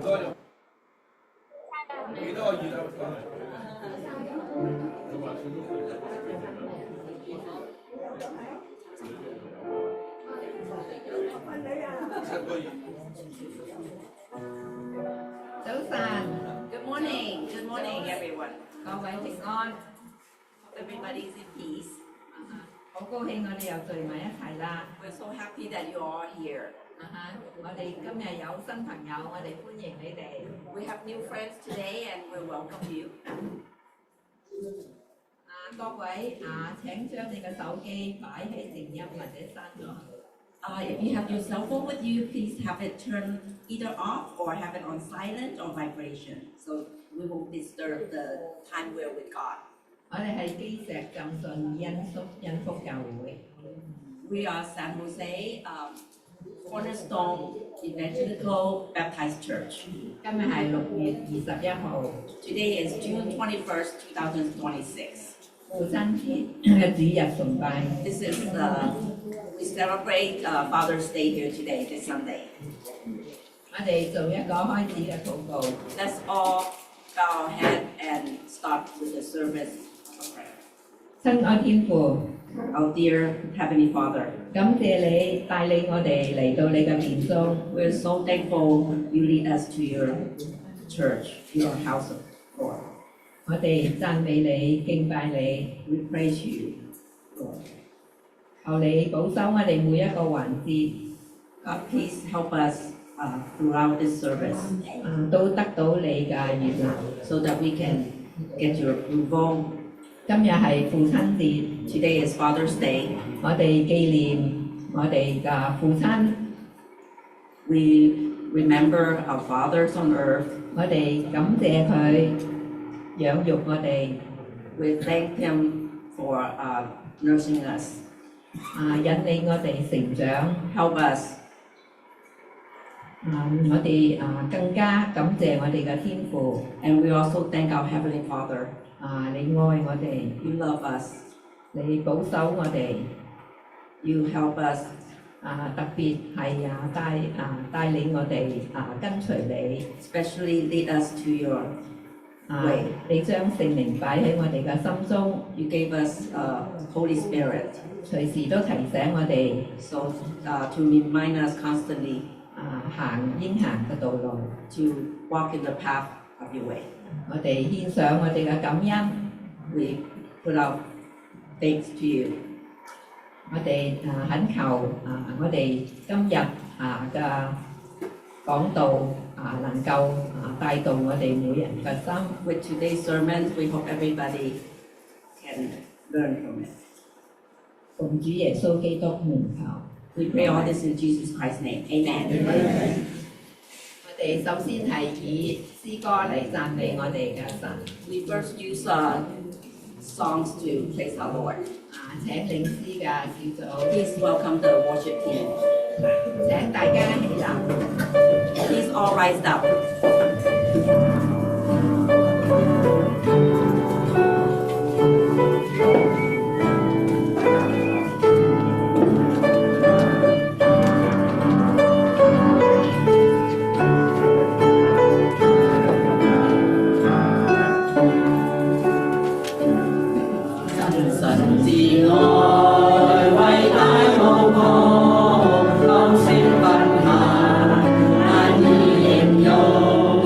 早晨， Good morning. Good morning, everyone. 各位平安， Everybody's in peace. 好高興我哋又聚埋一齊啦。 We're so happy that you are here. 我哋今日有新朋友，我哋歡迎你哋。 We have new friends today, and we welcome you. 各位請將你嘅手機擺喺靜音或者閂咗。 If you have your cell phone with you, please have it turned either off or have it on silent or vibration, so we won't disturb the time we're with God. 我哋係基石浸信恩福教會。 We are San Jose Cornerstone Evangelical Baptist Church. 今日係6月21號， Today is June 21st, 2026. 父親節嘅主日崇拜。 This is we celebrate Father's Day here today, this Sunday. 我哋做一個開始嘅禱告。 Let's all bow our head and start with the service of prayer. 親愛天父， Our dear Heavenly Father, 感謝你帶領我哋嚟到你嘅面中。 we're so thankful you lead us to your church, your house of God. 我哋讚美你、敬拜你， We praise you, Lord. 求你保守我哋每一個環節， God, please help us throughout this service 都得到你嘅悅納。 so that we can get your approval. 今日係父親節， Today is Father's Day. 我哋紀念我哋嘅父親， We remember our fathers on earth. 我哋感謝佢養育我哋， We thank Him for nursing us, 引領我哋成長。 help us. 我哋更加感謝我哋嘅天父， And we also thank our Heavenly Father. 你愛我哋， You love us. 你保守我哋。 You help us. 特別係帶領我哋跟隨你， Especially lead us to your 你將聖靈擺喺我哋嘅心中， You gave us Holy Spirit. 隨時都提醒我哋 So to remind us constantly 行應行嘅道路。 to walk in the path of your way. 我哋獻上我哋嘅感恩， We put our thanks to you. 我哋懇求我哋今日嘅講道能夠帶動我哋每人嘅心。 With today's sermon, we hope everybody can learn from it. 奉主耶穌基督名求。 We pray all this in Jesus Christ's name. Amen. 我哋首先係以詩歌嚟讚美我哋嘅神。 We first use songs to praise our Lord. 請領詩嘅小組， Please welcome the worship team. 請大家起立。 Please all rise up. 心奔行，難以形容。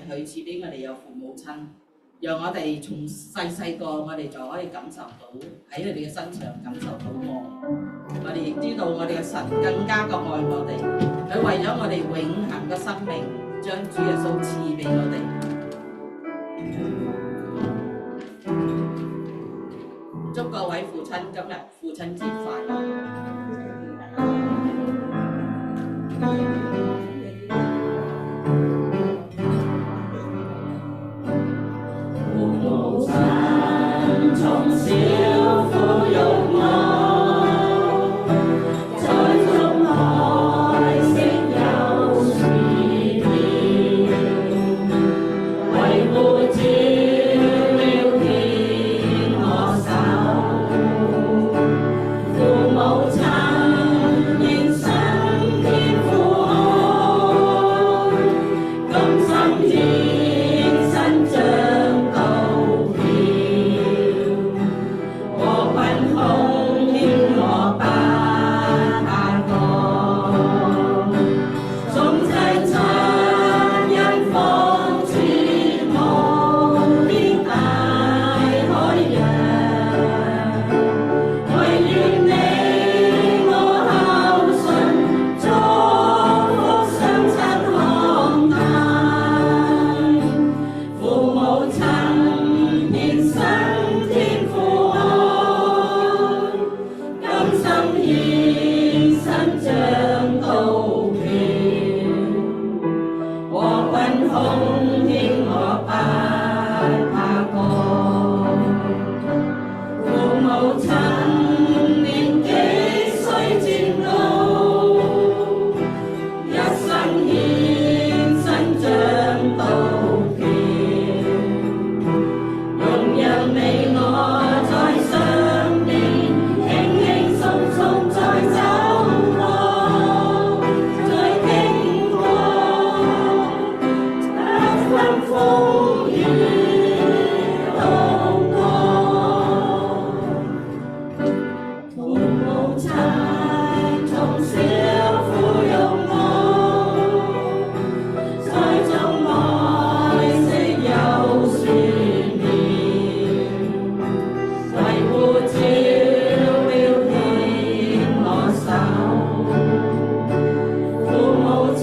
佢賜俾我哋有父母親，讓我哋從細個我哋就可以感受到喺佢哋嘅身上感受到愛。我哋亦知道我哋嘅神更加嘅愛我哋，佢為咗我哋永恆嘅生命，將主耶穌賜俾我哋。祝各位父親今日父親節快樂！從小撫育我，在中愛惜有時妙，維護照料牽我手，父母親現身天父愛，甘心獻身將到遍。和貧窮牽我不怕過，縱世殘忍諷刺無邊大海洋，唯願你我孝順，祝福雙親康泰，父母親獻身天父愛，甘心獻身將到遍，和貧窮牽我不怕過，父母親年紀雖漸老，一生獻身將到遍，容讓你我在上面，輕輕鬆鬆再走過，再經過，不分風雨路過。父母親從小撫育我，在中愛惜有樹苗，維護照料牽我手，父母親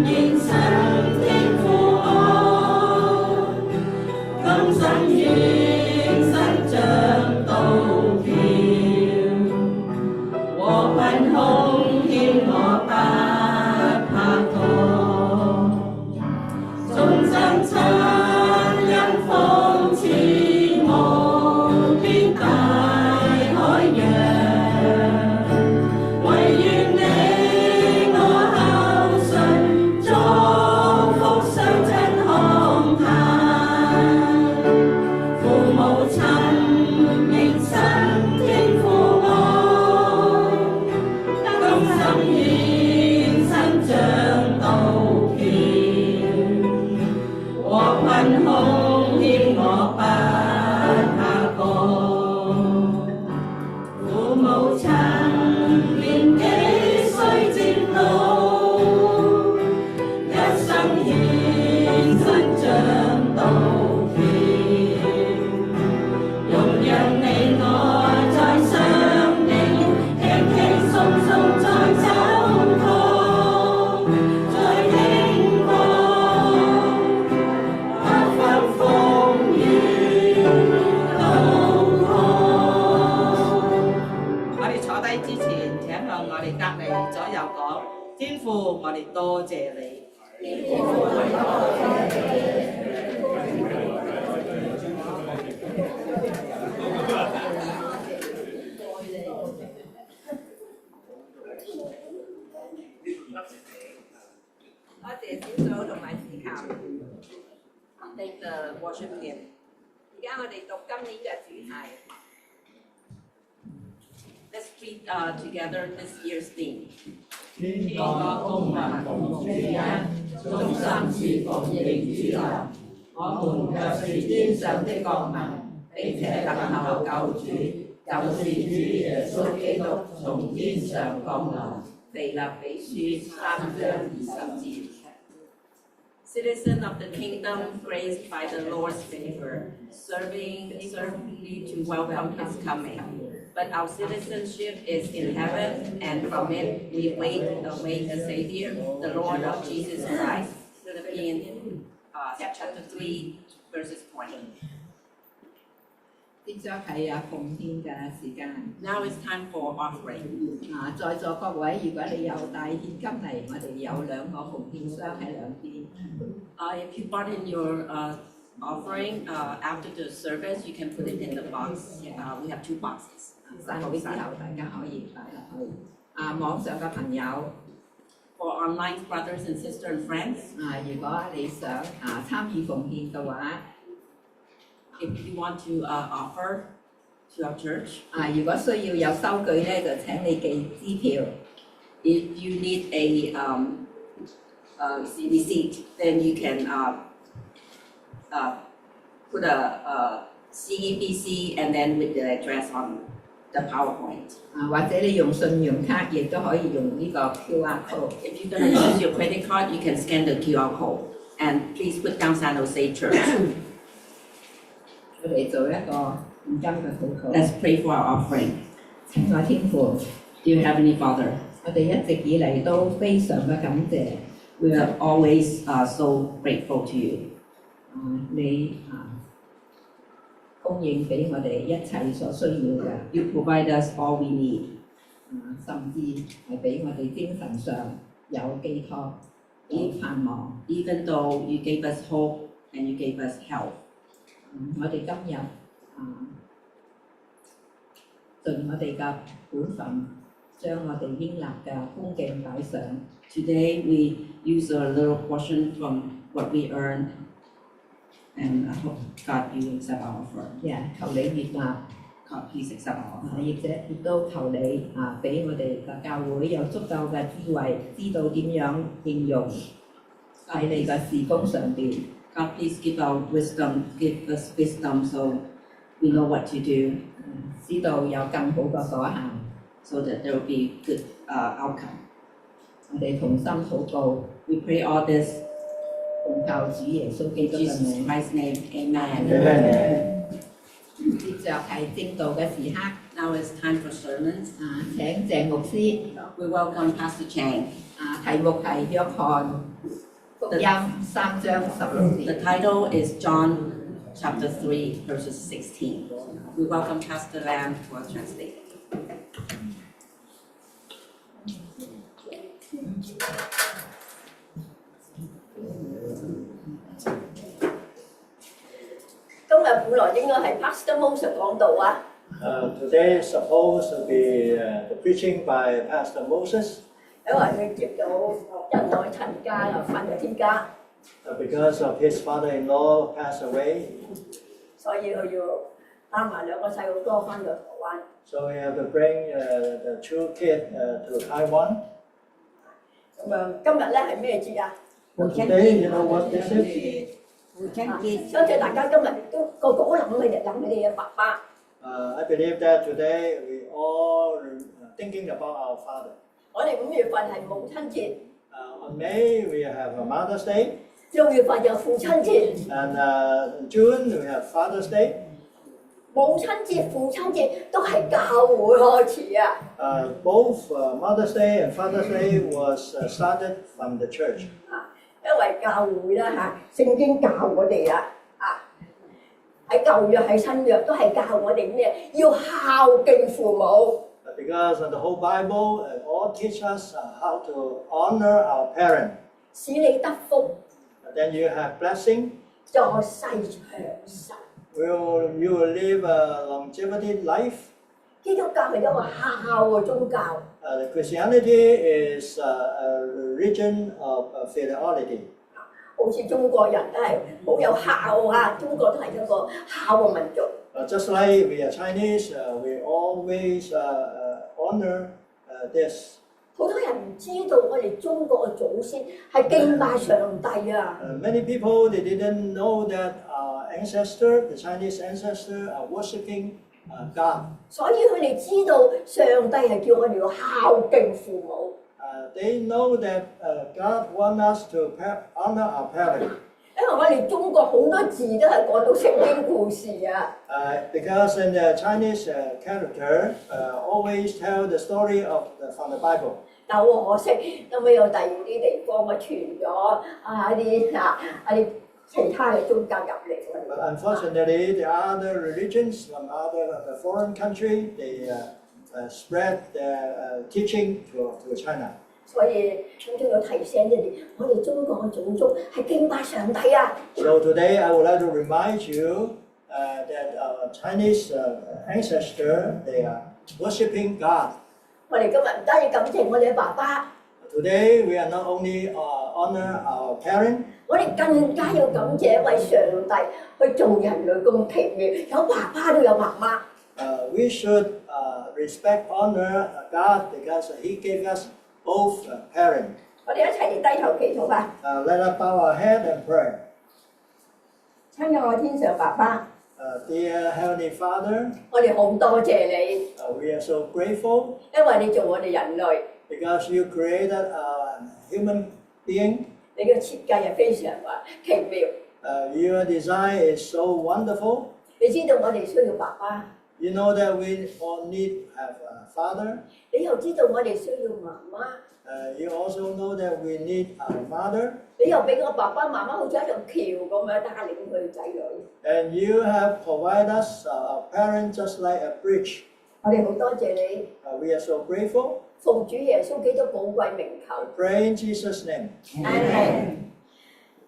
現身天父愛，甘心獻身將到遍，和貧窮牽我不怕過，縱生親恩諷刺無邊大海洋，唯願你我孝順，祝福雙親康泰，父母親現身天父愛，甘心獻身將到遍，和貧窮牽我不怕過，父母親年紀雖漸老，一生獻身將到遍，容讓你我在上面，輕輕鬆鬆再走過，再經過，不分風雨路過。我哋坐低之前，請向我哋隔離左右講：天父，我哋多謝你。多謝小組同埋司教。Take the worship hymn. 而家我哋讀今年嘅主題。 Let's read together this year's theme. 天國公民同主恩，忠心侍奉應主臨。我們卻是天上的國民，並且等候救主，就是主耶穌基督從天上降臨。腓立比書3章20節。Citizen of the kingdom, graced by the Lord's favor, serving to welcome his coming. But our citizenship is in heaven, and from it we await a Savior, the Lord of Jesus Christ. Philippians chapter 3, verses 20. 接着係奉獻嘅時間。 Now it's time for offering. 在座各位，如果你有帶現金嚟，我哋有2個奉獻箱喺兩邊。If you brought in your offering after the service, you can put it in the box. We have 2 boxes. 散會之後，大家可以擺落去。網上嘅朋友， For online brothers and sisters and friends, 如果你想參與奉獻嘅話， if you want to offer to our church, 如果需要有收據咧，就請你寄支票。 if you need a receipt, then you can put a CEBC and then with the address on the PowerPoint. 或者你用信用卡，亦都可以用呢個 QR code。 If you're going to use your credit card, you can scan the QR code. And please put down San Jose Church. 我哋做一個現金嘅禱告。 Let's pray for our offering. 親愛天父， Dear Heavenly Father, 我哋一直以嚟都非常嘅感謝。 we are always so grateful to you. 你供應俾我哋一切所需要嘅， You provide us all we need. 甚至係俾我哋精神上有寄託、有盼望。 Even though you gave us hope and you gave us health. 我哋今日盡我哋嘅本分，將我哋應納嘅恭敬擺上。 Today we use a little portion from what we earned, and I hope God you accept our offering. 求你悅納， God please accept our offering. 亦都求你俾我哋嘅教會有足夠嘅智慧，知道點樣應用喺你嘅事工上邊。 God please give us wisdom so we know what to do, 知道有更好嘅果效。 so that there will be good outcome. 我哋同心禱告， We pray all this 奉靠主耶穌基 in 督嘅 Jesus 名。 Christ's name. Amen. Amen. 接着係正道嘅時刻， Now it's time for sermons. 請鄭牧師。 We welcome Pastor Chang. 題目係約翰福音3章16 The 節。 title is John chapter 3 verses 16. We welcome Pastor Lam for translating. 今日本來應該係 Pastor Moses 講道啊， Today is supposed to be the preaching by Pastor Moses 因為佢接到人來親家又瞓咗天家， because of his father-in-law passed away. 所以佢要帶埋2個細路哥翻到台灣。 So we have to bring the 2 kids to Taiwan. 今日咧係咩節啊？ Today, you know what this is? 相信大家今日都個個都諗你哋嘅爸爸。 I believe that today we all thinking about our father. 我哋5月份係母親節， On May, we have a Mother's Day. 6月份有父親節。 And in June, we have Father's Day. 母親節、父親節都係教會開始啊！ Both Mother's Day and Father's Day was started from the church. 因為教會咧聖經教我哋喺舊約喺新約都係教我哋咩？要孝敬父母。 Because the whole Bible all teach us how to honor our parent. 使你得福， Then you have blessing. 在世長壽。 You will live a longevity life. 基督教係一個孝嘅宗教， Christianity is a religion of fidelity. 好似中國人都係好有孝啊！中國都係一個孝嘅民族。 Just like we are Chinese, we always honor this. 好多人唔知道我哋中國嘅祖先係敬拜上帝啊！ Many people they didn't know that our ancestor, the Chinese ancestor, are worshiping God. 所以佢哋知道上帝係叫我哋要孝敬父母。they know that God wants us to honor our parents. 因為我哋中國好多字都係講到聖經故事啊。Because in the Chinese character always tell the story from the Bible. 但好可惜，都未有第二啲地方傳咗啲其他嘅宗教入嚟。But unfortunately, the other religions from other foreign country, they spread their teaching to China. 所以咁都要提醒你哋，我哋中國嘅種族係敬拜上帝啊！ So today I would like to remind you that our Chinese ancestor, they are worshiping God. 我哋今日唔單止感謝我哋嘅爸爸， Today we are not only honor our parent, 我哋更加要感謝一位上帝去做人類咁奇妙，有爸爸都有媽媽。we should respect, honor God because He gave us both parents. 我哋一齊嚟低頭祈禱吧。Let us bow our head and pray. 親愛嘅天上爸爸， Dear Heavenly Father, 我哋好多謝你， we are so grateful 因為你做我哋人類， because you created a human being. 你嘅設計係非常奇妙。 Your design is so wonderful. 你知道我哋需要爸爸， You know that we all need to have a father. 你又知道我哋需要媽媽， You also know that we need our mother. 你又俾我爸爸媽媽好似一條橋咁樣帶領佢仔女。 And you have provided us a parent just like a bridge. 我哋好多謝你， We are so grateful. 奉主耶穌基督寶貴名求。 Pray in Jesus' name. Amen。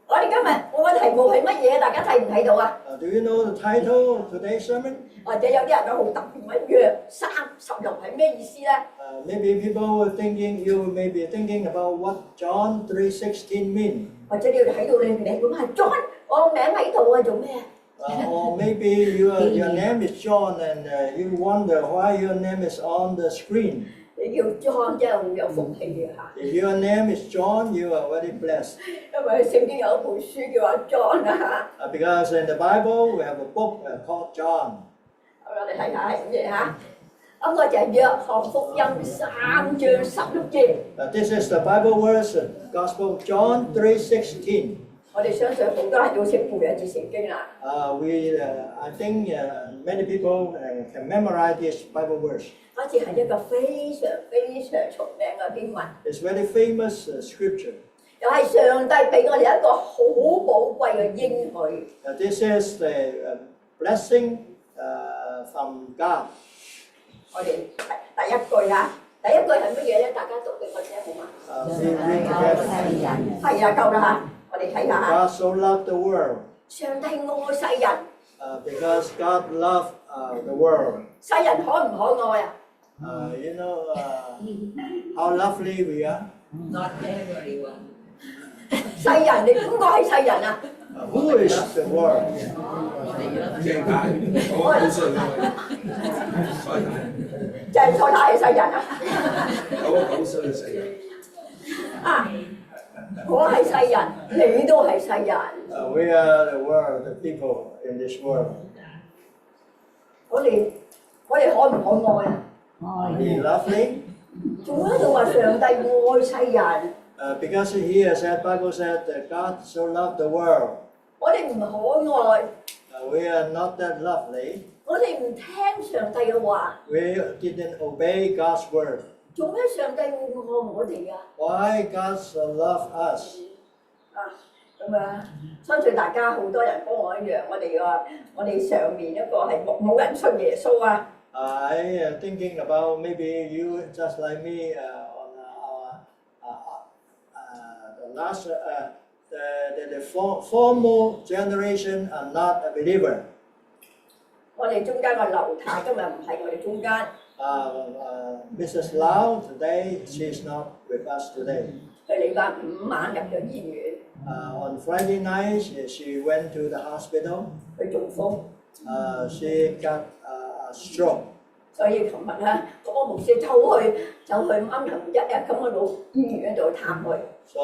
我哋今日我嘅題目係乜嘢？大家睇唔睇到啊？ Do you know the title of today's sermon? 或者有啲人都好特別問約36係咩意思咧？ Maybe people were thinking, you may be thinking about what John 3:16 mean. 或者你要睇到你名咁係 John，我名喺度啊，做咩啊？ Or maybe your name is John and you wonder why your name is on the screen. 你叫 John 真係好有福氣嘅嚇， If your name is John, you are very blessed. 因為聖經有一本書叫阿 John 啊嚇。 Because in the Bible, we have a book called John. 我哋睇下係乜嘢嚇？咁我就係約翰福音3章16節。 This is the Bible verse, Gospel of John 3:16. 我哋相信好多人都識背一節聖經啦。 I think many people can memorize this Bible verse. 嗰節係一個非常非常出名嘅經文， It's very famous scripture. 又係上帝俾我哋一個好寶貴嘅應許。 This is the blessing from God. 我哋第一句嚇，第一句係乜嘢咧？大家讀俾我聽好嘛？ We read together. 係啊，夠啦嚇，我哋睇下嚇。 God so loved the world 上帝愛世人， because God loved the world. 世人可唔可愛啊？ You know how lovely we are. Not everyone. 世人你邊個係世人啊？ Who is the world? 就係錯太係世人啊！啊，我係世人，你都係世人。 We are the world, the people in this world. 我哋可唔可愛啊？ Be lovely. 仲喺度話上帝愛世人， Because here said, Bible said that God so loved the world. 我哋唔可愛， We are not that lovely. 我哋唔聽上帝嘅話， We didn't obey God's word. 做咩上帝會愛我哋啊？ Why God so loved us? 咁啊，相信大家好多人幫我一樣，我哋上面一個係冇人信耶穌啊。 I am thinking about maybe you just like me on the last the former generation are not a believer. 我哋中間個劉太今日唔喺我哋中間， Mrs. Lau today she is not with us today. 佢禮拜5晚入咗醫院， On Friday night she went to the hospital. 佢中風， She got a stroke. 所以琴日咧，嗰個牧師走去啱頭一日咁嗰度醫院度探佢。 So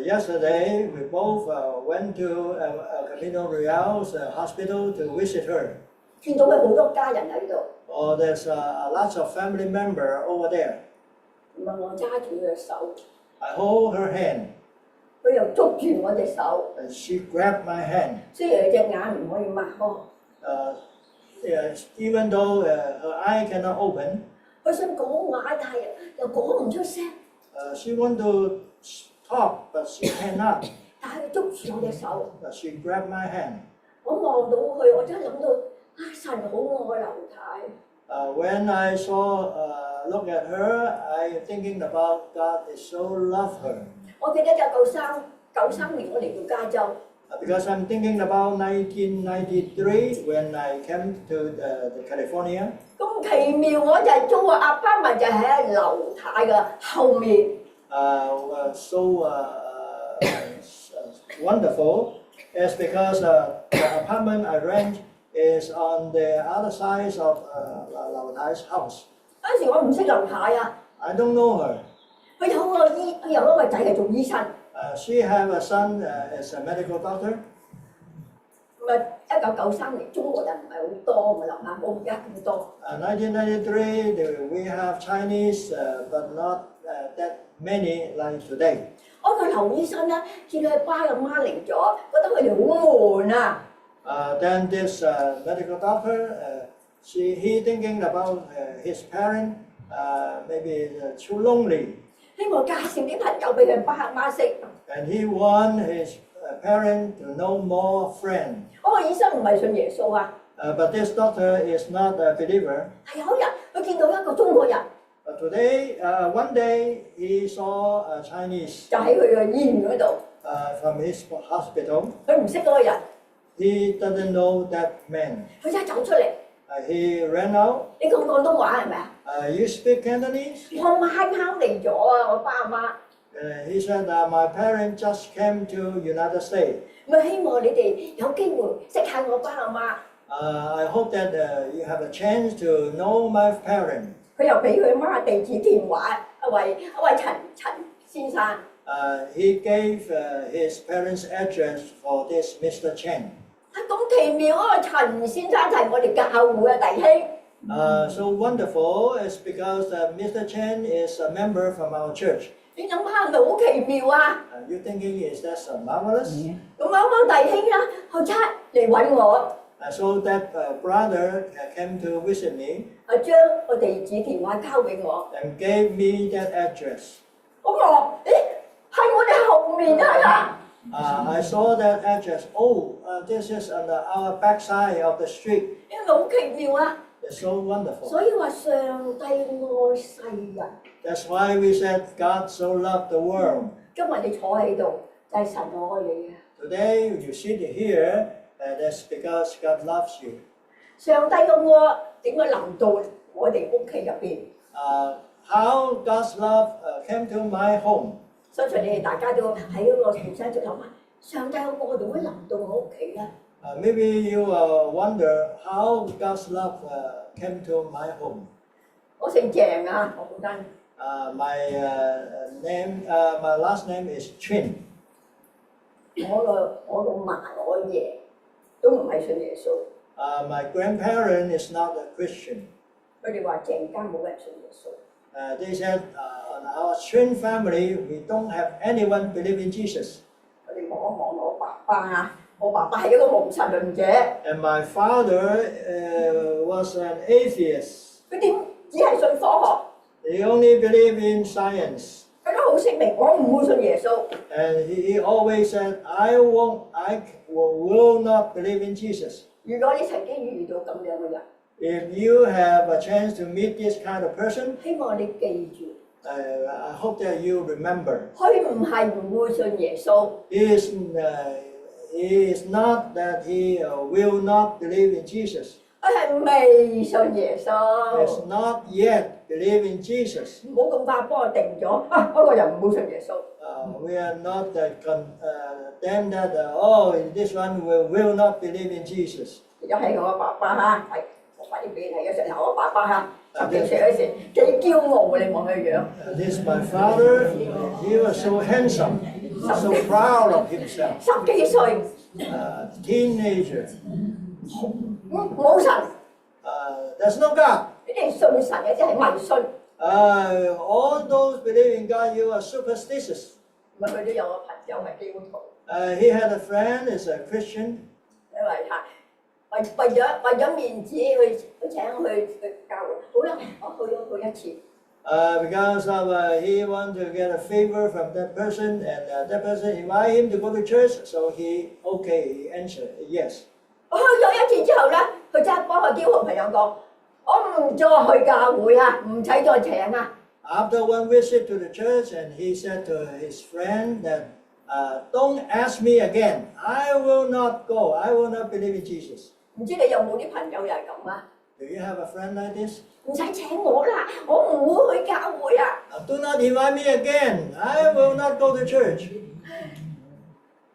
yesterday we both went to Camino Real's hospital to visit her. 見到佢好多家人喺度， There's lots of family member over there. 唔係我揸住佢嘅手， I hold her hand, 佢又捉住我隻手， and she grabbed my hand. 雖然佢隻眼唔可以擘開， Even though her eye cannot open, 佢想講話，但係又講唔出聲， she want to talk, but she cannot. 但係佢捉住我隻手。 But she grabbed my hand. 我望到佢，我真係諗到神好愛劉太。 When I look at her, I thinking about God is so love her. 我記得就93年我嚟到加州， Because I'm thinking about 1993 when I came to the California. 咁奇妙我就係租個阿巴文就喺劉太嘅後面， So wonderful is because the apartment I rent is on the other side of Lao Tai's house. 嗰陣時我唔識劉太啊， I don't know her. 佢有一個仔係做醫生， She have a son as a medical doctor. 咁啊1993年中國人唔係好多，我諗下冇而家咁多。 1993, we have Chinese, but not that many like today. 我個劉醫生咧，見佢阿爸阿媽嚟咗，覺得佢哋好悶啊， Then this medical doctor, he thinking about his parent, maybe too lonely, 希望介紹啲朋友俾佢阿爸阿媽識。 and he want his parent to know more friend. 嗰個醫生唔係信耶穌啊， But this doctor is not a believer. 係有一日佢見到一個中國人， But today, one day, he saw a Chinese 就喺佢嘅醫院嗰度， from his hospital. 佢唔識嗰個人， He doesn't know that man. 佢一走出嚟， He ran out. 你講廣東話係咪啊？ You speak Cantonese? 我媽啱嚟咗啊，我爸阿媽， He said, my parents just came to United States. 咪希望你哋有機會識下我爸阿媽。 I hope that you have a chance to know my parents. 佢又俾佢阿媽地址電話，一位陳先生。 He gave his parents' address for this Mr. Chen. 啊咁奇妙啊！陳先生就係我哋教會嘅弟兄。 So wonderful is because Mr. Chen is a member from our church. 你諗下係咪好奇妙啊？ You thinking is that so marvelous? 咁啱啱弟兄啦，後出嚟揾我， So that brother came to visit me 將個地址電話交俾我。 and gave me that address. 咁我話：誒喺我哋後面啊！ I saw that address. Oh, this is on our backside of the street. 因為好奇妙啊！ It's so wonderful. 所以話上帝愛世人。 That's why we said God so loved the world. 今日你坐喺度，就係神愛你啊！ Today you sit here, that's because God loves you. 上帝嘅愛點解臨到我哋屋企入邊？ How God's love came to my home. 相信你哋大家都喺嗰個重新就諗下，上帝嘅愛點解臨到我屋企咧？ Maybe you wonder how God's love came to my home. 我姓鄭啊，我本身 My last name is Chin. 我老嫲我爺都唔係信耶穌， My grandparent is not a Christian. 佢哋話鄭家冇人信耶穌。 They said on our Chin family we don't have anyone believe in Jesus. 我哋望一望我爸爸啊，我爸爸係一個無神論者， And my father was an atheist. 佢點只係信科學？ He only believed in science. 佢都好識明，我唔會信耶穌。 And he always said, I will not believe in Jesus. 如果你曾經遇到咁樣嘅人， If you have a chance to meet this kind of person, 希望你記住， I hope that you remember. 佢唔係唔會信耶穌， He is not that he will not believe in Jesus. 佢係未信耶 He 穌。 has not yet believed in Jesus. 唔好咁快幫我定咗啊！嗰個人唔會信耶穌。 We are not condemned that, this one will not believe in Jesus. 而家係我爸爸嚇，係我快啲俾你睇嘅時候，我爸爸嚇10幾歲嗰時幾驕傲嘅，你望佢樣。 This is my father. He was so handsome, so proud of himself. 10幾歲， Teenager. 冇神， There's no God. 你哋信神嘅即係迷信。All those believe in God, you are superstitious. 咁佢都有個朋友係基督徒， He had a friend is a Christian. 因為為咗面子去請去教會，好啦，我去咗一次。 Because of he wanted to get a favor from that person, and that person invited him to go to church, so he answered yes. 我去咗一次之後咧，佢即刻幫個基督徒朋友講：我唔再去教會啊，唔使再請啊！ After one visit to the church, and he said to his friend that, "Don't ask me again. I will not go. I will not believe in Jesus." 唔知你有冇啲朋友又係咁啊？ Do you have a friend like this? 唔使請我啦，我唔會去教會啊！ Do not invite me again. I will not go to church.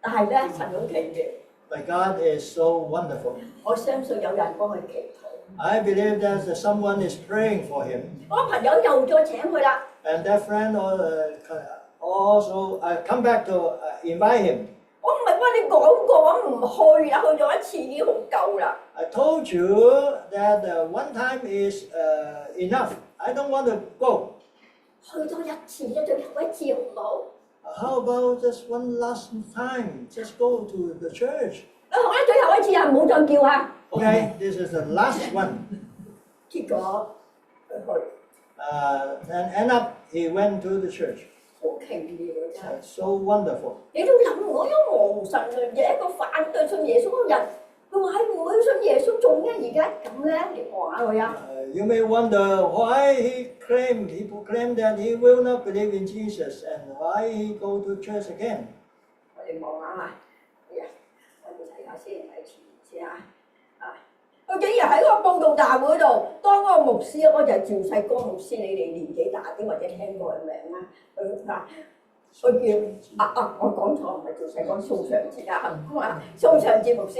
但係咧，神好奇妙， But God is so wonderful. 我相信有人幫佢祈禱。 I believe that someone is praying for him, 我朋友又再請佢啦， and that friend also come back to invite him. 我唔係幫你講過，我唔去啦，去咗一次已經好夠啦。 I told you that one time is enough. I don't want to go. 去多一次啫，最後一次好唔好？ How about just one last time? Just go to the church. 好啦，最後一次啊，唔好再叫啊！ Okay, this is the last one. 結果佢去， And end up, he went to the church. 好奇妙啊真係。 So wonderful. 你都諗我一個無神論者，一個反對信耶穌嘅人，佢話係唔會信耶穌，做咩而家咁咧？你話佢啊？ You may wonder why he proclaimed that he will not believe in Jesus and why he go to church again. 我哋望下啊，哎呀，我哋睇下先，睇前先啊！佢竟然喺嗰個佈道大會度，當嗰個牧師，嗰就係趙世光牧師，你哋年紀大啲或者聽過佢名啦。佢叫我講錯，唔係趙世光，宋尚節啊，宋尚節牧師。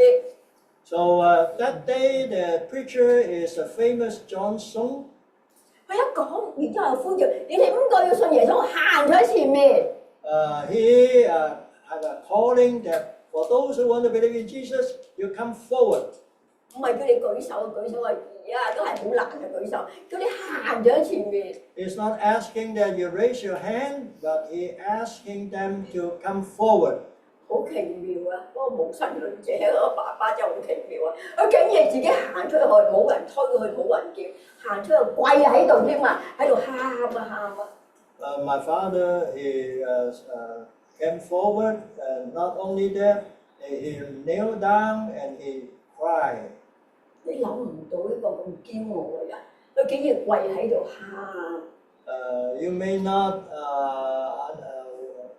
So that day, the preacher is a famous John Sung. 佢一講，然之後呼叫你哋5個要信耶穌，行咗喺前面。 He had a calling that for those who want to believe in Jesus, you come forward. 唔係叫你舉手啊，都係好難嘅舉手，叫你行咗喺前面。 He's not asking that you raise your hand, but he asking them to come forward. 好奇妙啊！嗰個無神論者嗰個爸爸真係好奇妙啊！佢竟然自己行出去，冇人推佢，冇人叫，行出去跪喺度添啊，喺度喊啊！ My father, he came forward, and not only that, he knelt down and he cried. 你諗唔到一個咁驕傲嘅人，佢竟然跪喺度喊。 You may not,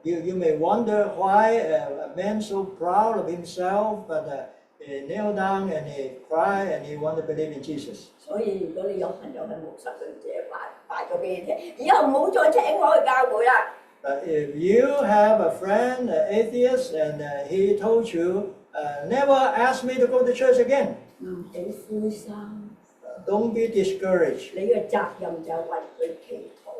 you may wonder why a man so proud of himself, but he knelt down and he cried and he wanted to believe in Jesus. 所以如果你有朋友係無神論者，話咗俾你聽，以後唔好再請我去教會啦。 But if you have a friend, an atheist, and he told you, never ask me to go to church again, 唔俾灰心， don't be discouraged. 你嘅責任就係為佢祈禱，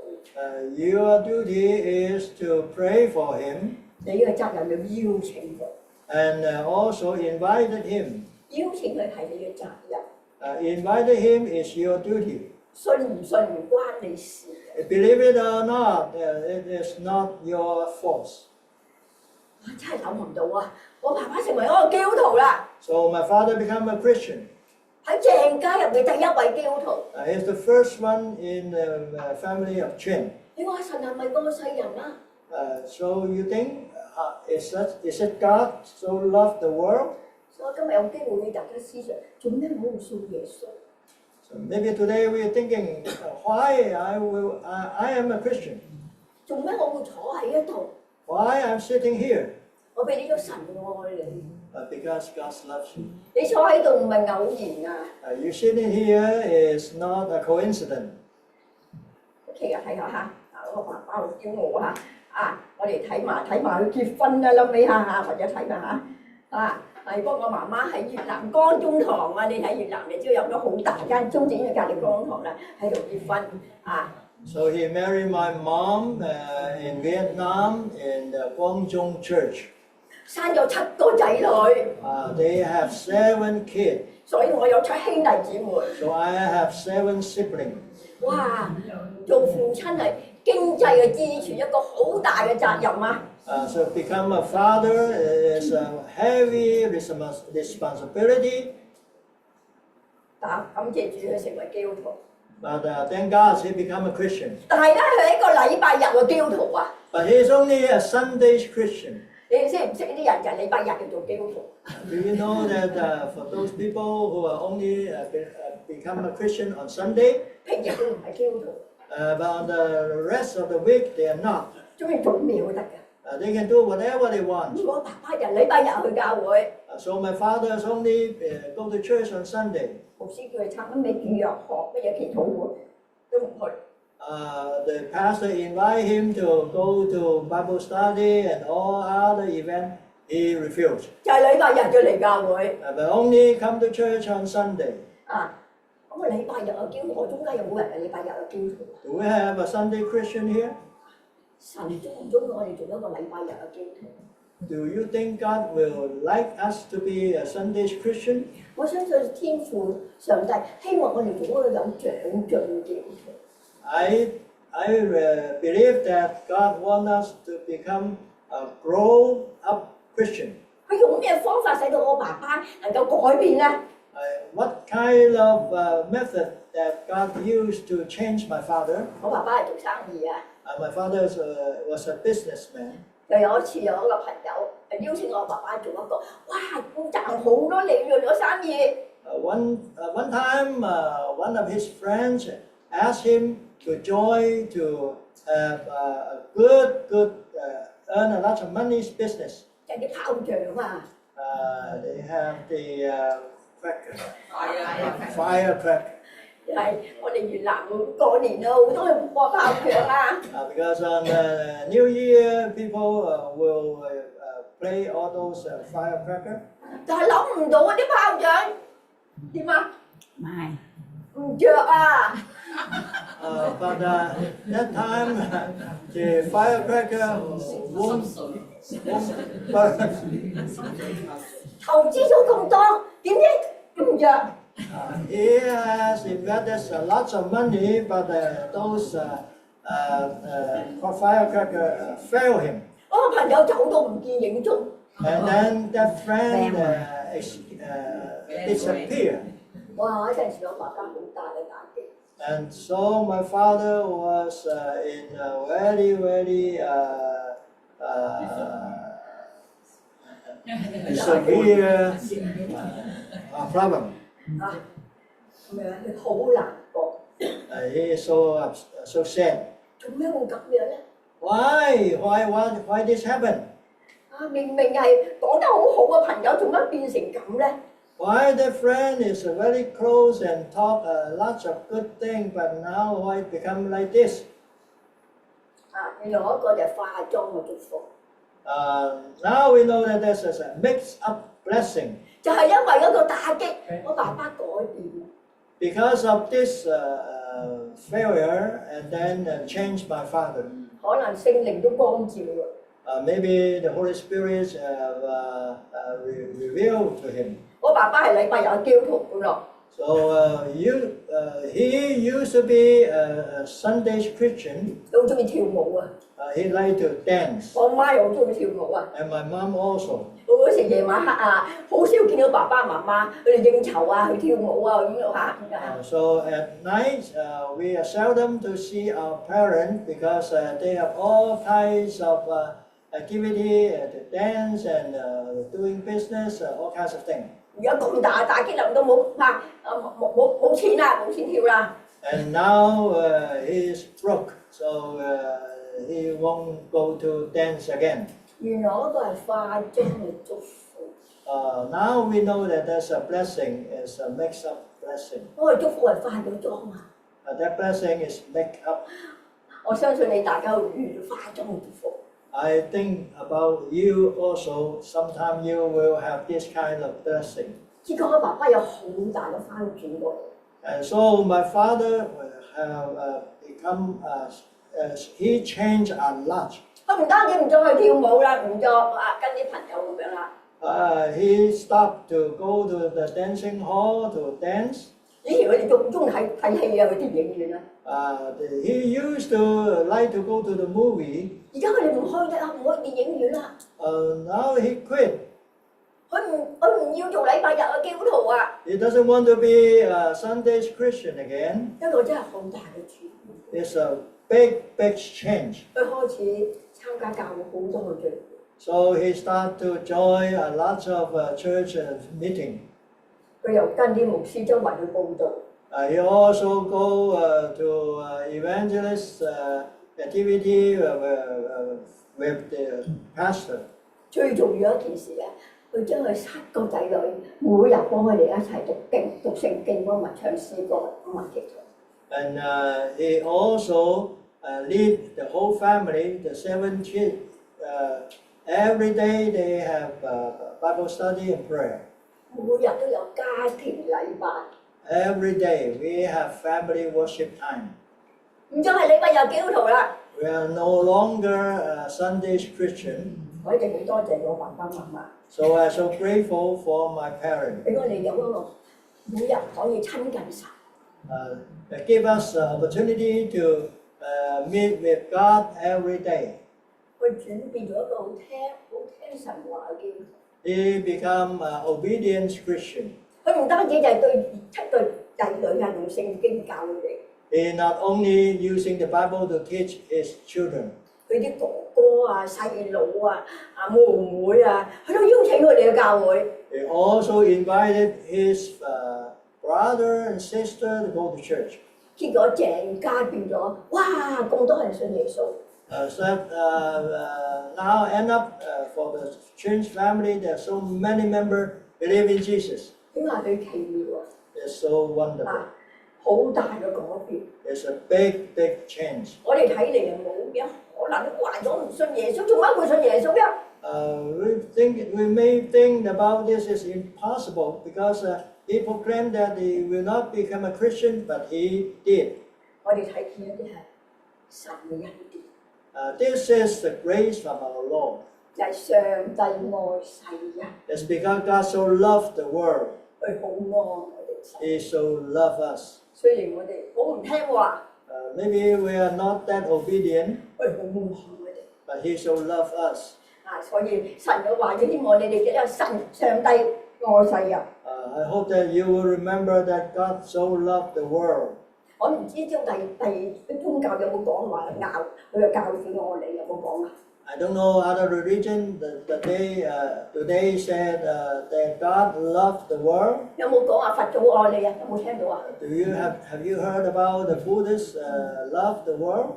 Your duty is to pray for him 你嘅責任要邀請佢， and also invited him. 邀請佢係你嘅責任。 Invited him is your duty. 信唔信唔關你事嘅。 Believe it or not, it is not your fault. 我真係諗唔到啊！我爸爸成為一個基督徒啦， So my father became a Christian. 喺鄭家入面第一位基督徒。 He's the first one in the family of Chen. 你話神係咪愛世人啊？ So you think, is it God so loved the world? 所以我今日有機會俾大家思想，做咩我會信耶穌？ So maybe today we are thinking, why I am a Christian? 做咩我會坐喺一度？ Why I'm sitting here? 我俾呢個神愛你， Because God loves you. 你坐喺度唔係偶然啊！ You sitting here is not a coincidence. 其實睇下嚇，我爸爸好驕傲嚇，我哋睇埋佢結婚啦，諗起下或者睇下嚇，係幫我媽媽喺越南江中堂啊，你睇越南你知道有咗好大間中正嘅隔離江堂啦，喺度結婚啊！ So he married my mom in Vietnam in the Guangzhou Church. 生咗7個仔女， They have 7 kids. 所以我有7兄弟姊妹。 So I have 7 siblings. 哇！做父親係經濟嘅支柱，一個好大嘅責任啊！ So become a father is a heavy responsibility. 但感謝主佢成為基督徒， But thank God he become a Christian. 但係咧佢係一個禮拜日嘅基督徒啊！ But he is only a Sunday Christian. 你哋識唔識啲人就係禮拜日要做基督徒？ Do you know that for those people who are only become a Christian on Sunday, 平日都唔係基督徒， but on the rest of the week they are not. 中意做咩都得㗎。 They can do whatever they want. 我爸爸禮拜日去教會， So my father is only go to church on Sunday. 牧師叫佢參乜咩主日學、乜嘢祈禱會都唔去。 The pastor invite him to go to Bible study and all other events. He refused. 就係禮拜日就嚟教會 But only come to church on Sunday. 啊！咁啊禮拜日嘅基督徒，我中間有冇人係禮拜日嘅基督徒？ Do we have a Sunday Christian here? 神中唔中意我哋做一個禮拜日嘅基督徒？ Do you think God will like us to be a Sunday Christian? 我相信天父上帝希望我哋做一個有長進嘅基督徒。 I believe that God wants us to become a grown-up Christian. 佢用咩方法使到我爸爸能夠改變咧？ What kind of method that God used to change my father? 我爸爸係做生意啊， My father was a businessman. 又有一次有一個朋友邀請我爸爸做一個，哇！要賺好多利潤嘅生意。 One time, one of his friends asked him to join to have a good earn a lot of money's business. 就係啲炮仗啊！ They have the cracker, 係啊， firecracker. 就係我哋越南過年啊，好多人播炮仗啊！ Because on New Year, people will play all those firecracker. 但係諗唔到啊啲炮仗點啊？賣唔着啊！ But that time, the firecracker won't burn. 投資咗咁多，點知唔着？ He has invested a lot of money, but those firecracker fail him. 我個朋友走到唔見影蹤， And then that friend disappeared. 哇！嗰陣時我爸爸好大嘅打擊。 And so my father was in a very severe problem. 啊，咁樣佢好難過。 He is so sad. 做咩會咁樣咧？ Why this happened? 啊，明明係講得好好嘅朋友，做乜變成咁咧？ Why the friend is very close and talk lots of good things, but now why it become like this? 啊，原來嗰個就係化妝嘅祝福， Now we know that this is a mixed-up blessing. 就係因為嗰個打擊，我爸爸改變。 Because of this failure, and then changed my father. 可能聖靈都光照啊！ Maybe the Holy Spirit revealed to him. 我爸爸係禮拜日嘅基督徒㗎咯， So he used to be a Sunday Christian. 都好中意跳舞啊！ He liked to dance, 我媽又好中意跳舞啊！ and my mom also. 我嗰時夜晚黑啊，好少見到爸爸媽媽佢哋應酬啊，去跳舞啊咁樣嚇。 So at night, we are seldom to see our parents because they have all kinds of activity to dance and doing business, all kinds of things. 而家咁大打擊能到冇錢啦，冇錢跳啦。 And now he is broke, so he won't go to dance again. 原來嗰個係化妝嘅祝福， Now we know that there's a blessing, is a mixed-up blessing. 嗰個祝福係化咗妝啊！ That blessing is mixed up. 我相信你大家會遇到化妝嘅祝福。 I think about you also. Sometime you will have this kind of blessing. 結果我爸爸有好大嘅翻轉喎。 And so my father have become, he changed a lot. 佢唔單止唔再去跳舞啦，唔再跟啲朋友咁樣啦。 He stopped to go to the dancing hall to dance. 以前佢哋仲中意睇戲啊，去電影院啊。He used to like to go to the movie. 而家佢哋唔去啦，唔去電影院啦。Now he quit. 佢唔要做禮拜日嘅基督徒啊！ He doesn't want to be a Sunday's Christian again. 一個真係好大嘅轉變。 It's a big change. 佢開始參加教會好多嘅聚會。 So he started to join lots of church meeting. 佢又跟啲牧師周圍去報道。He also go to evangelist activity with the pastor. 最重要一件事咧，佢將佢7個仔女每日幫佢哋一齊讀經、讀聖經，幫埋唱詩歌，幫埋祈禱。 And he also lead the whole family, the 7 kids. Every day they have Bible study and prayer. 每日都有家庭禮拜。 Every day we have family worship time. 唔再係禮拜日基督徒啦。 We are no longer Sunday's Christian. 我一定好多謝我爸爸媽媽， So I'm so grateful for my parents. 俾我哋有嗰個每日可以親近神。 They give us the opportunity to meet with God every day. 佢轉變咗一個好聽神話嘅基督徒。 He become obedient Christian. 佢唔單止就係對7個仔女係用聖經教佢哋， He not only using the Bible to teach his children. 佢啲哥哥啊、細佬啊、妹妹啊，佢都邀請佢哋去教會。 He also invited his brother and sister to go to church. 結果鄭家變咗，哇！咁多人信耶穌。 So now end up for the church family, there are so many members believe in Jesus. 點解佢奇妙啊？ It's so wonderful. 好大嘅改變。 It's a big change. 我哋睇嚟又冇嘅可能，壞咗唔信耶穌，做乜會信耶穌啫？ We may think about this is impossible because he proclaimed that he will not become a Christian, but he did. 我哋睇見一啲係神嘅恩典， This is the grace from our Lord. 就係上帝愛世人， It's because God so loved the world. 佢好愛我哋世人。 He so loved us. 雖然我哋好唔聽話， Maybe we are not that obedient, 佢好愛我哋。 but he so loved us. 所以神嘅話就希望你哋記得上帝愛世人。 I hope that you will remember that God so loved the world. 我唔知道啲宗教有冇講話鬧佢嘅教主愛你有冇講啊？ I don't know other religion that they today said that God loved the world. 有冇講話佛祖愛你啊？有冇聽到啊？ Have you heard about the Buddhists love the world?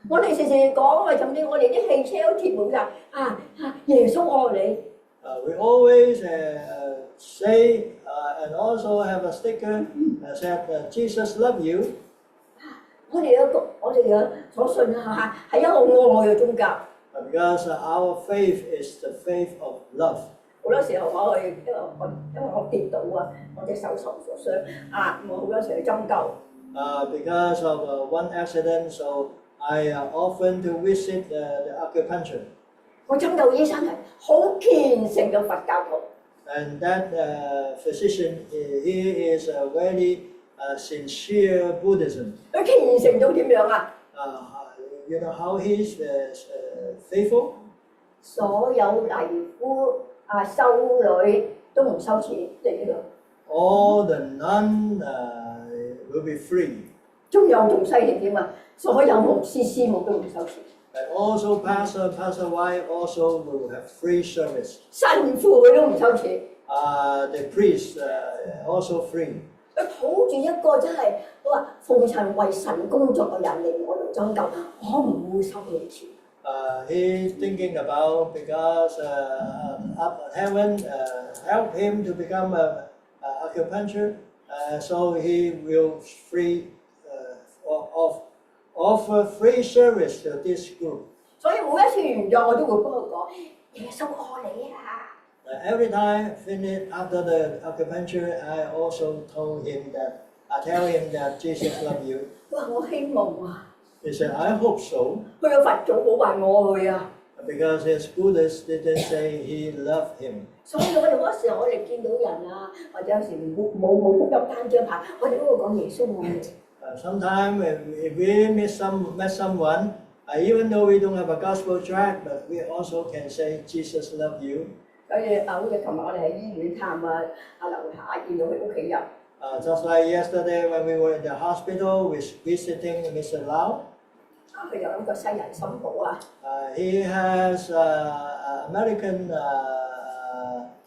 我哋時時講啊，甚至我哋啲汽車都貼滿㗎耶穌愛你。 We always say and also have a sticker that said Jesus love you. 我哋嘅所信係一個愛嘅宗教。 Because our faith is the faith of love. 好多時候因為我跌倒啊，我隻手受咗傷我好多時去針灸。 Because of one accident, so I often to visit the acupuncture. 我針灸醫生係好虔誠嘅佛教徒。 And that physician, he is a very sincere Buddhism. 佢虔誠到點樣啊？ You know how he is faithful? 所有尼姑修女都唔收錢嚟呢度。 All the nun will be free. 仲犀利點啊！所有牧師師母都唔收錢。 And also pastor wife also will have free service. 神父佢都唔收錢。 The priest also free. 佢抱住一個真係佢話奉陳為神工作嘅人嚟我度針灸，我唔會收佢錢。 He's thinking about because up heaven help him to become a acupuncture, so he will offer free service to this group. 所以每一次完咗，我都會幫佢講耶穌愛你啊！ Every time finish after the acupuncture, I also tell him that Jesus love you. 佢話我希望啊， He said, I hope so, 佢個佛祖好話我去啊。 because his Buddhists didn't say he loved him. 所以我哋嗰時候我哋見到人或者有時冇福音單張牌，我哋都會講耶穌愛你。Sometimes if we met someone, even though we don't have a gospel tract, but we also can say Jesus love you. 所以好似琴日我哋喺醫院探樓下，見到佢屋企人， Just like yesterday when we were in the hospital, we visiting Mr. Lau. 佢有一個西人心抱啊， He has an American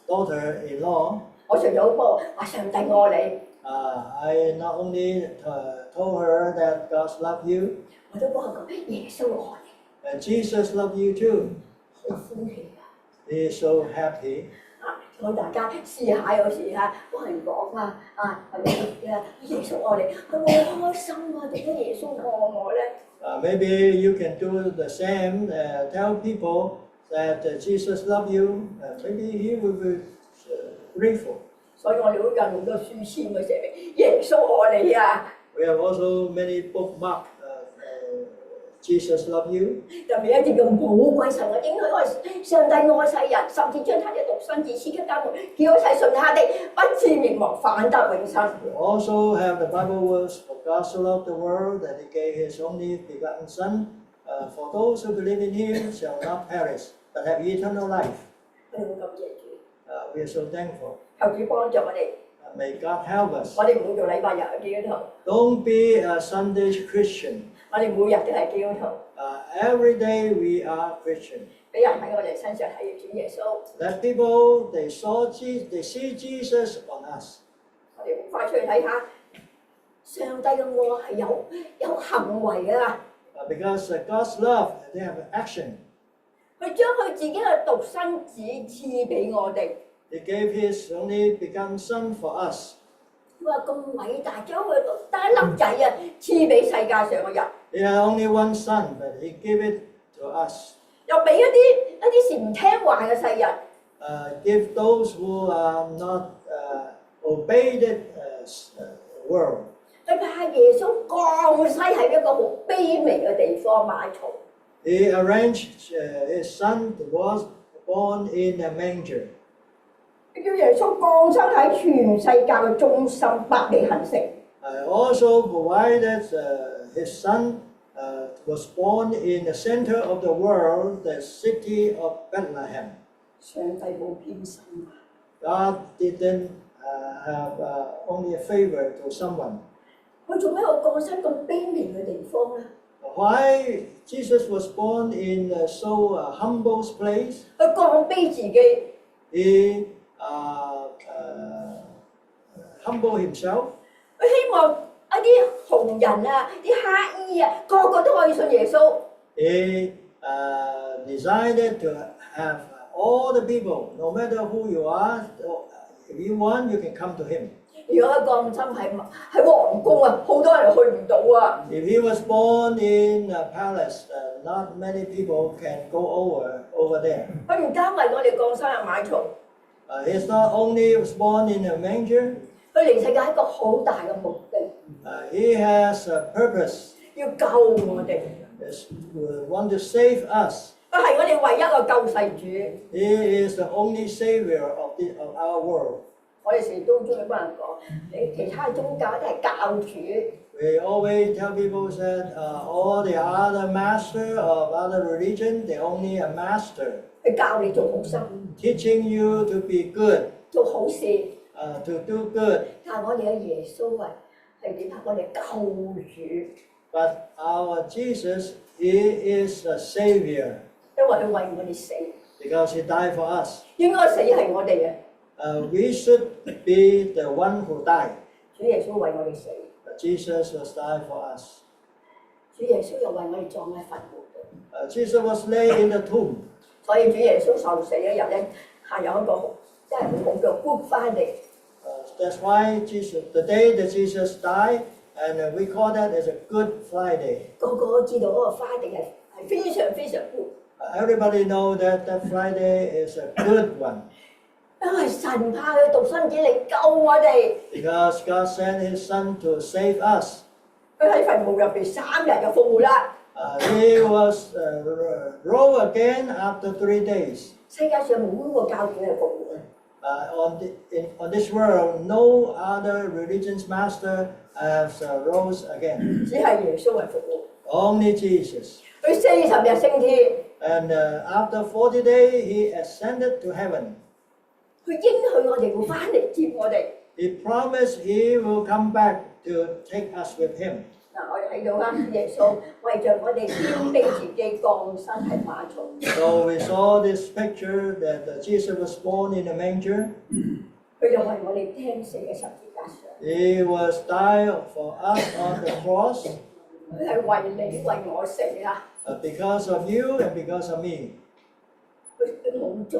daughter-in-law. 我除咗幫話上帝愛你， I not only told her that God love you, 我都幫佢講耶穌愛你， and Jesus love you too. 好歡喜啊！ He is so happy. 我大家試下有時幫人講係咪耶穌愛你，佢好開心啊！點解耶穌愛我咧？ Maybe you can do the same. Tell people that Jesus love you. Maybe he will be grateful. 所以我哋都印好多書籤去寫明耶穌愛你啊！ We have also many bookmark. Jesus love you. 特別一啲咁寶貴神嘅應許，愛上帝愛世人，甚至將他的獨生子賜給他們，叫一切信他的不至滅亡，反得永生。 We also have the Bible words, for God so loved the world that he gave his only begotten Son, for those who believe in him shall not perish, but have eternal life. 我哋好感謝主， We are so thankful. 求主幫助我哋， May God help us. 我哋唔好做禮拜日嘅基督徒， Don't be a Sunday Christian. 我哋每日都係基督徒， Every day we are Christian. 俾人喺我哋身上睇住主耶穌， Let people they see Jesus on us. 我哋好快出去睇下，上帝嘅愛係有行為㗎啦， Because God's love, they have action. 佢將佢自己嘅獨生子賜俾我哋。 He gave his only begotten Son for us. 佢話咁偉大，將佢單粒仔啊賜俾世界上嘅人， He had only one Son, but he gave it to us. 又俾一啲時唔聽話嘅世人。 Give those who are not obeyed the world. 佢派耶穌降世喺一個好卑微嘅地方馬槽， He arranged his Son was born in a manger. 佢叫耶穌降生喺全世界嘅中心伯利恆城。 Also provided his Son was born in the center of the world, the city of Bethlehem. 上帝冇偏心啊！ God didn't have only a favor to someone. 佢做咩要降生咁卑微嘅地方咧？ Why Jesus was born in so humble place? 佢降卑自己， He humble himself. 佢希望一啲窮人啊、啲乞兒啊，個個都可以信耶穌。 He decided to have all the people, no matter who you are, if you want, you can come to him. 如果佢降生喺皇宮啊，好多人去唔到啊。 If he was born in a palace, not many people can go over there. 佢唔單為我哋降生喺馬槽， He's not only was born in a manger, 佢嚟世界係一個好大嘅目的， he has a purpose. 要救我哋。 He want to save us. 佢係我哋唯一嘅救世主。 He is the only savior of our world. 我哋成日都中意幫人講，你其他宗教都係教主， We always tell people that all the other master of other religion, they only a master, 佢教你做好心， teaching you to be good, 做好事。 to do good. 但係我哋嘅耶穌啊，係點啊？我哋救主， But our Jesus, he is a savior 因為佢為我哋死， because he died for us. 應該死係我哋嘅。 We should be the one who died. 主耶穌為我哋死， But Jesus was died for us. 主耶穌又為我哋葬喺墳墓度。 Jesus was laid in the tomb. 所以主耶穌受死嗰日咧，係有一個真係好嘅 Good Friday。 That's why the day that Jesus died, and we call that as a Good Friday. 個個都知道嗰個 Friday 係非常非常 good， Everybody know that Friday is a good one 因為神派佢獨生子嚟救我哋。 because God sent His Son to save us. 佢喺墳墓入邊3日就復活啦。 He was rose again after 3 days. 世界上冇一個教主係復活嘅。 On this world, no other religion's master has rose again. 只係耶穌係復活。 Only Jesus. 佢40日升天， And after 40 days, he ascended to heaven. 佢應許我哋會翻嚟接我哋。 He promised he will come back to take us with him. 嗱，我哋睇到啦，耶穌為着我哋謙卑自己降生喺馬槽。 So we saw this picture that Jesus was born in a manger. 佢就為我哋釘死喺十字架上。 He was died for us on the cross 佢係為你為我死啦， because of you and because of me. 佢冇罪，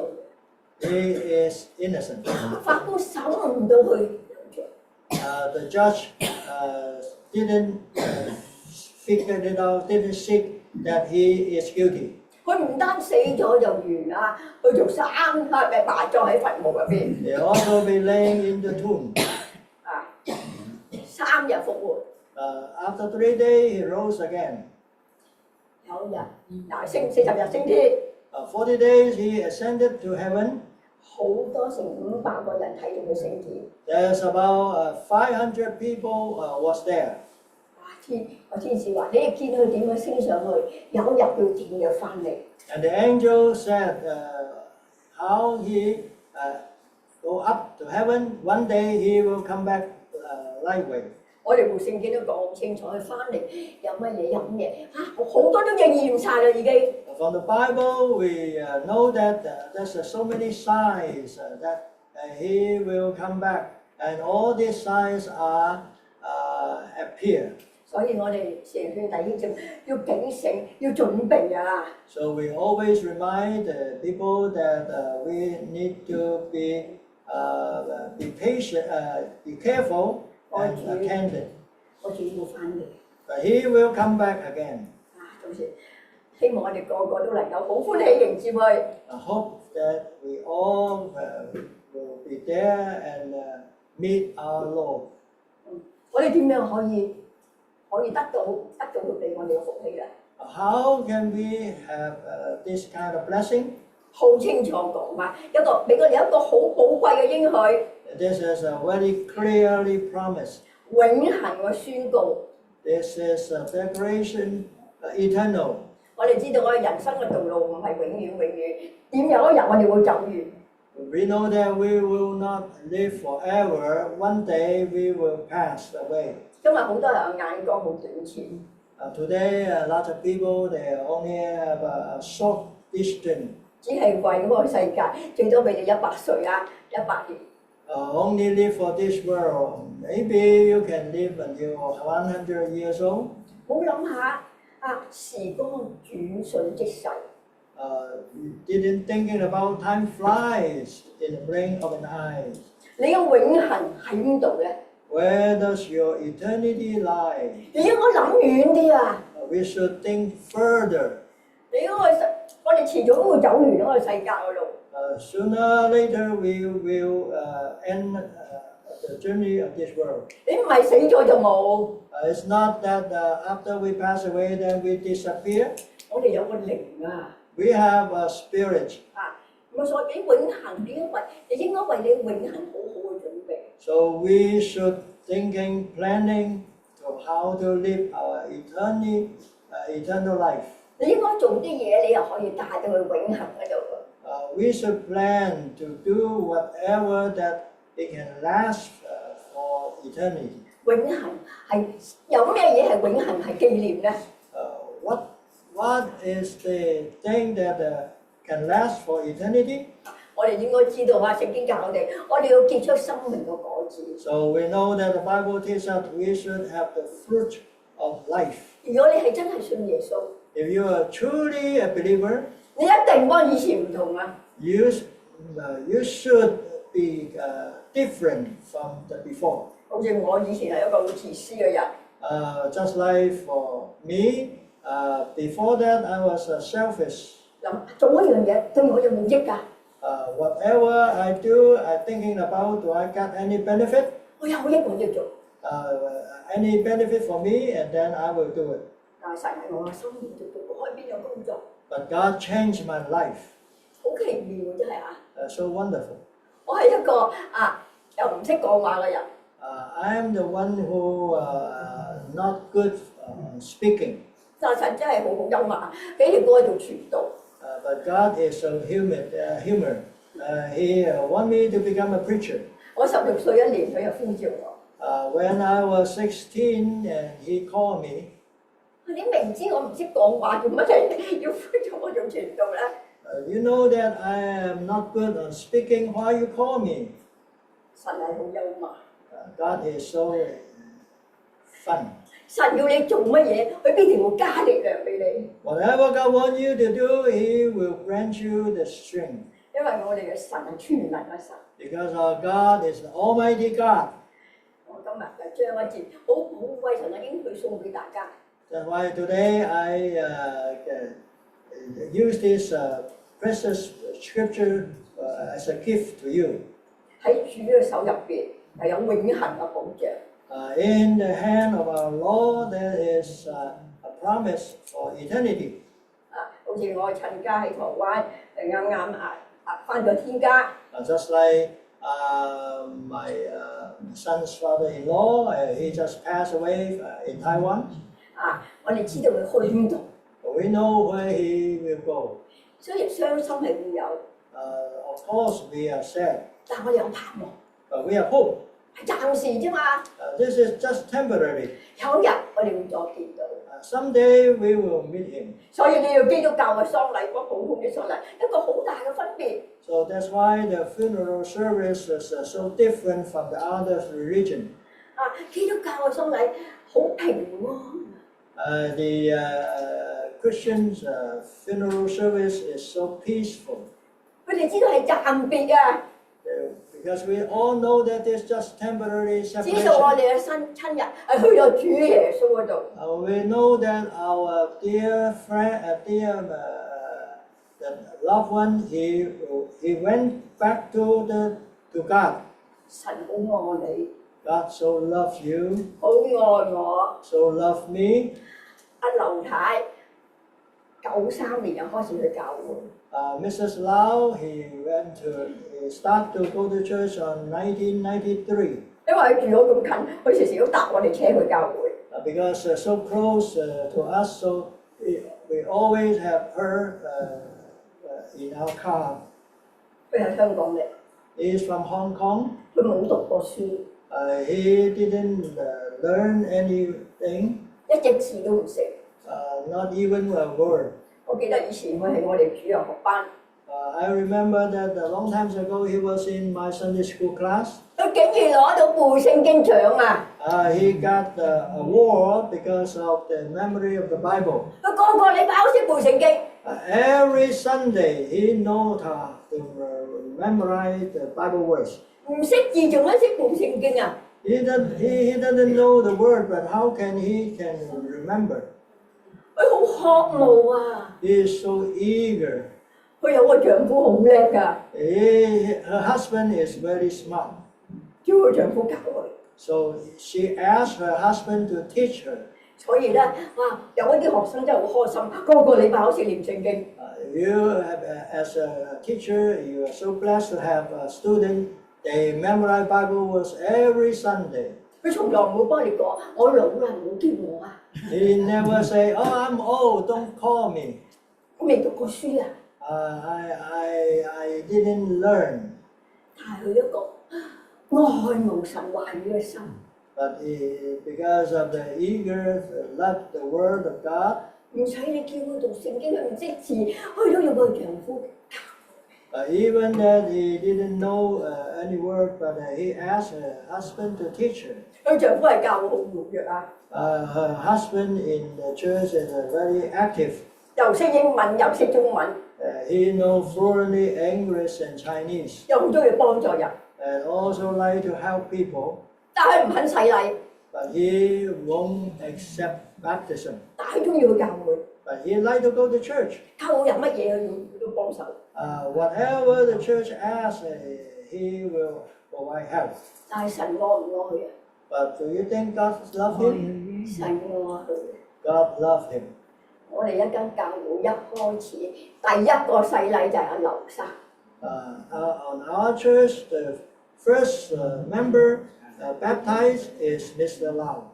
He is innocent. 法官審唔到佢有罪。 The judge didn't figure it out, didn't see that he is guilty. 佢唔單死咗就完啦，佢仲埋葬喺墳墓入邊。 He also be laying in the tomb. 啊，3日復活， After 3 days, he rose again. 有日嗱40日升天， 40 days, he ascended to heaven. 好多成500個人睇到佢升天。 There's about 500 people was there. 個天使話：你哋見佢點樣升上去，有日佢點樣翻嚟。 And the angel said how he go up to heaven. One day he will come back lightweight. 我哋部聖經都講好清楚，佢翻嚟有乜嘢飲嘢嚇，好多都應驗晒啦已經。 From the Bible, we know that there's so many signs that he will come back, and all these signs are appear. 所以我哋成勸弟兄姊妹要警醒，要準備啊！ So we always remind people that we need to be patient, be careful, and attentive. 我主要翻嚟 But he will come back again. 啊！到時希望我哋個個都能夠好歡喜迎接佢。 I hope that we all will be there and meet our Lord. 我哋點樣可以得到佢俾我哋嘅福氣咧？ How can we have this kind of blessing? 好清楚講嘛，俾我哋一個好寶貴嘅應許， This is very clearly promised. 永恆嘅宣告。 This is a declaration eternal. 我哋知道我哋人生嘅道路唔係永遠，點有一日我哋會走完。 We know that we will not live forever. One day we will pass away. 今日好多人嘅眼光好短淺， Today, a lot of people they only have a short distance. 只係為嗰個世界，最多俾你100歲啊，100年。 Only live for this world. Maybe you can live until 100 years old. 好諗下啊，時光轉瞬即逝。 Didn't thinking about time flies in the blink of an eye. 你嘅永恆喺邊度咧？ Where does your eternity lie? 你應該諗遠啲啊！ We should think further. 你嗰個我哋遲早都會走完嗰個世界嗰度。 Sooner or later, we will end the journey of this world. 你唔係死咗就冇， It's not that after we pass away, then we disappear. 我哋有個靈啊！ We have a spirit. 啊，咁所以你永恆，你應該為你永恆好好嘅準備。 So we should thinking, planning to how to live our eternal life. 你應該做啲嘢，你又可以帶到去永恆嗰度。 We should plan to do whatever that it can last for eternity. 永恆係有咩嘢係永恆係紀念咧？ What is the thing that can last for eternity? 我哋應該知道啊，聖經教我哋要結出生命嘅果子。 So we know that the Bible teaches us we should have the fruit of life. 如果你係真係信耶穌， If you are truly a believer, 你一定幫以前唔同啊！ you should be different from the before. 好似我以前係一個好自私嘅人， Just like for me, before that I was selfish. 諗做一樣嘢對我有冇益㗎？ Whatever I do, I thinking about do I get any benefit? 我有益我要做， Any benefit for me, and then I will do it. 但係神係我嘅生命做開邊有工作， But God changed my life. 好奇妙真係啊！ So wonderful. 我係一個又唔識講話嘅人， I am the one who not good speaking. 但神真係好幽默，俾條歌做傳道。But God is so humor. He want me to become a preacher. 我16歲1年，佢就呼召我。When I was 16, he called me. 你明知我唔識講話，做乜嘢要呼召我做傳道咧？ You know that I am not good on speaking. Why you call me? 神係好幽默。God is so fun. 神要你做乜嘢，佢必定會加力量俾你。 Whatever God wants you to do, He will grant you the strength. 因為我哋嘅神係全能嘅神。 Because our God is the Almighty God. 我今日就將一節好貴神嘅應許送俾大家。 That's why today I use this precious scripture as a gift to you. 喺主嘅手入邊係有永恆嘅保障。 In the hand of our Lord, there is a promise for eternity. 好似我親家喺台灣，啱啱翻咗天家。 Just like my son's father-in-law, he just passed away in Taiwan. 我哋知道佢去邊度， We know where he will go. 雖然傷心係會有， Of course, we are sad, 但我哋有盼望， but we have hope. 係暫時啫嘛。 This is just temporary. 有一日我哋會再見到。 Someday we will meet him. 所以你要基督教嘅喪禮，嗰普通嘅喪禮，一個好大嘅分別。 So that's why the funeral service is so different from the other religion. 基督教嘅喪禮好平安。 The Christians' funeral service is so peaceful. 佢哋知道係暫別啊， Because we all know that it's just temporary 知道我 separation. 哋嘅親人係去到主耶穌嗰度。 We know that our dear friend, the loved one, he went back to God. 神好愛你， God so loves you, 好愛我。 so love me. 劉太93年就開始去教會， Mrs. Lau, he started to go to church on 1993. 因為佢住咗咁近，佢時時都搭我哋車去教會。 Because so close to us, so we always have her in our car. 佢係香港嘅， He is from Hong Kong. 佢冇讀過書， He didn't learn anything, 一隻字都唔識。 not even a word. 我記得以前佢係我哋主日學班， I remember that a long time ago he was in my Sunday school class. 佢竟然攞到背聖經獎啊！ He got the award because of the memory of the Bible. 佢個個禮拜都識背聖經， Every Sunday he knows how to memorize the Bible words. 唔識字仲識背聖經啊！ He doesn't know the word, but how can he remember? 佢好渴慕啊！ He is so eager. 佢有個丈夫好叻㗎， Her husband is very smart. 叫佢丈夫教佢。 So she asked her husband to teach her. 所以咧，哇！有一啲學生真係好開心，個個禮拜好似念聖經。 As a teacher, you are so blessed to have a student. They memorize Bible verse every Sunday. 佢從來唔會幫你講，我老啦，唔好叫我啊！ He never say, "Oh, I'm old. Don't call me." 我未讀過書啊， I didn't learn. 但係佢一個愛慕神話語嘅心， But because of the eager love the word of God, 唔使你叫佢讀聖經，佢唔識字，佢都要個丈夫。 even that he didn't know any word, but he asked her husband to teach her. 佢丈夫係教會好活躍啊， Her husband in the church is very active. 又識英文又識中文， He knows fluently English and Chinese, 又好中意幫助人， and also like to help people. 但係唔肯洗禮， But he won't accept baptism. 但係中意去教會， But he like to go to church. 教會有乜嘢佢都幫手。 Whatever the church asks, he will provide help. 但係神愛唔愛佢啊？ But do you think God love him? 神愛佢。 God love him. 我哋一間教會一開始第一個洗禮就係阿劉生， On our church, the first member baptized is Mr. Lau.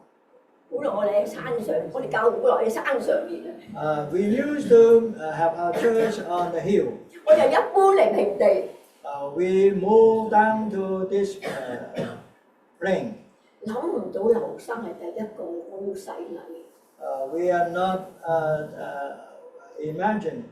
本來我哋喺山上，我哋教會本來喺山上面啊， We used to have our church on the hill. 我就一搬嚟平地， We moved down to this plain. 諗唔到劉生係第一個我要洗禮。 We are not imagine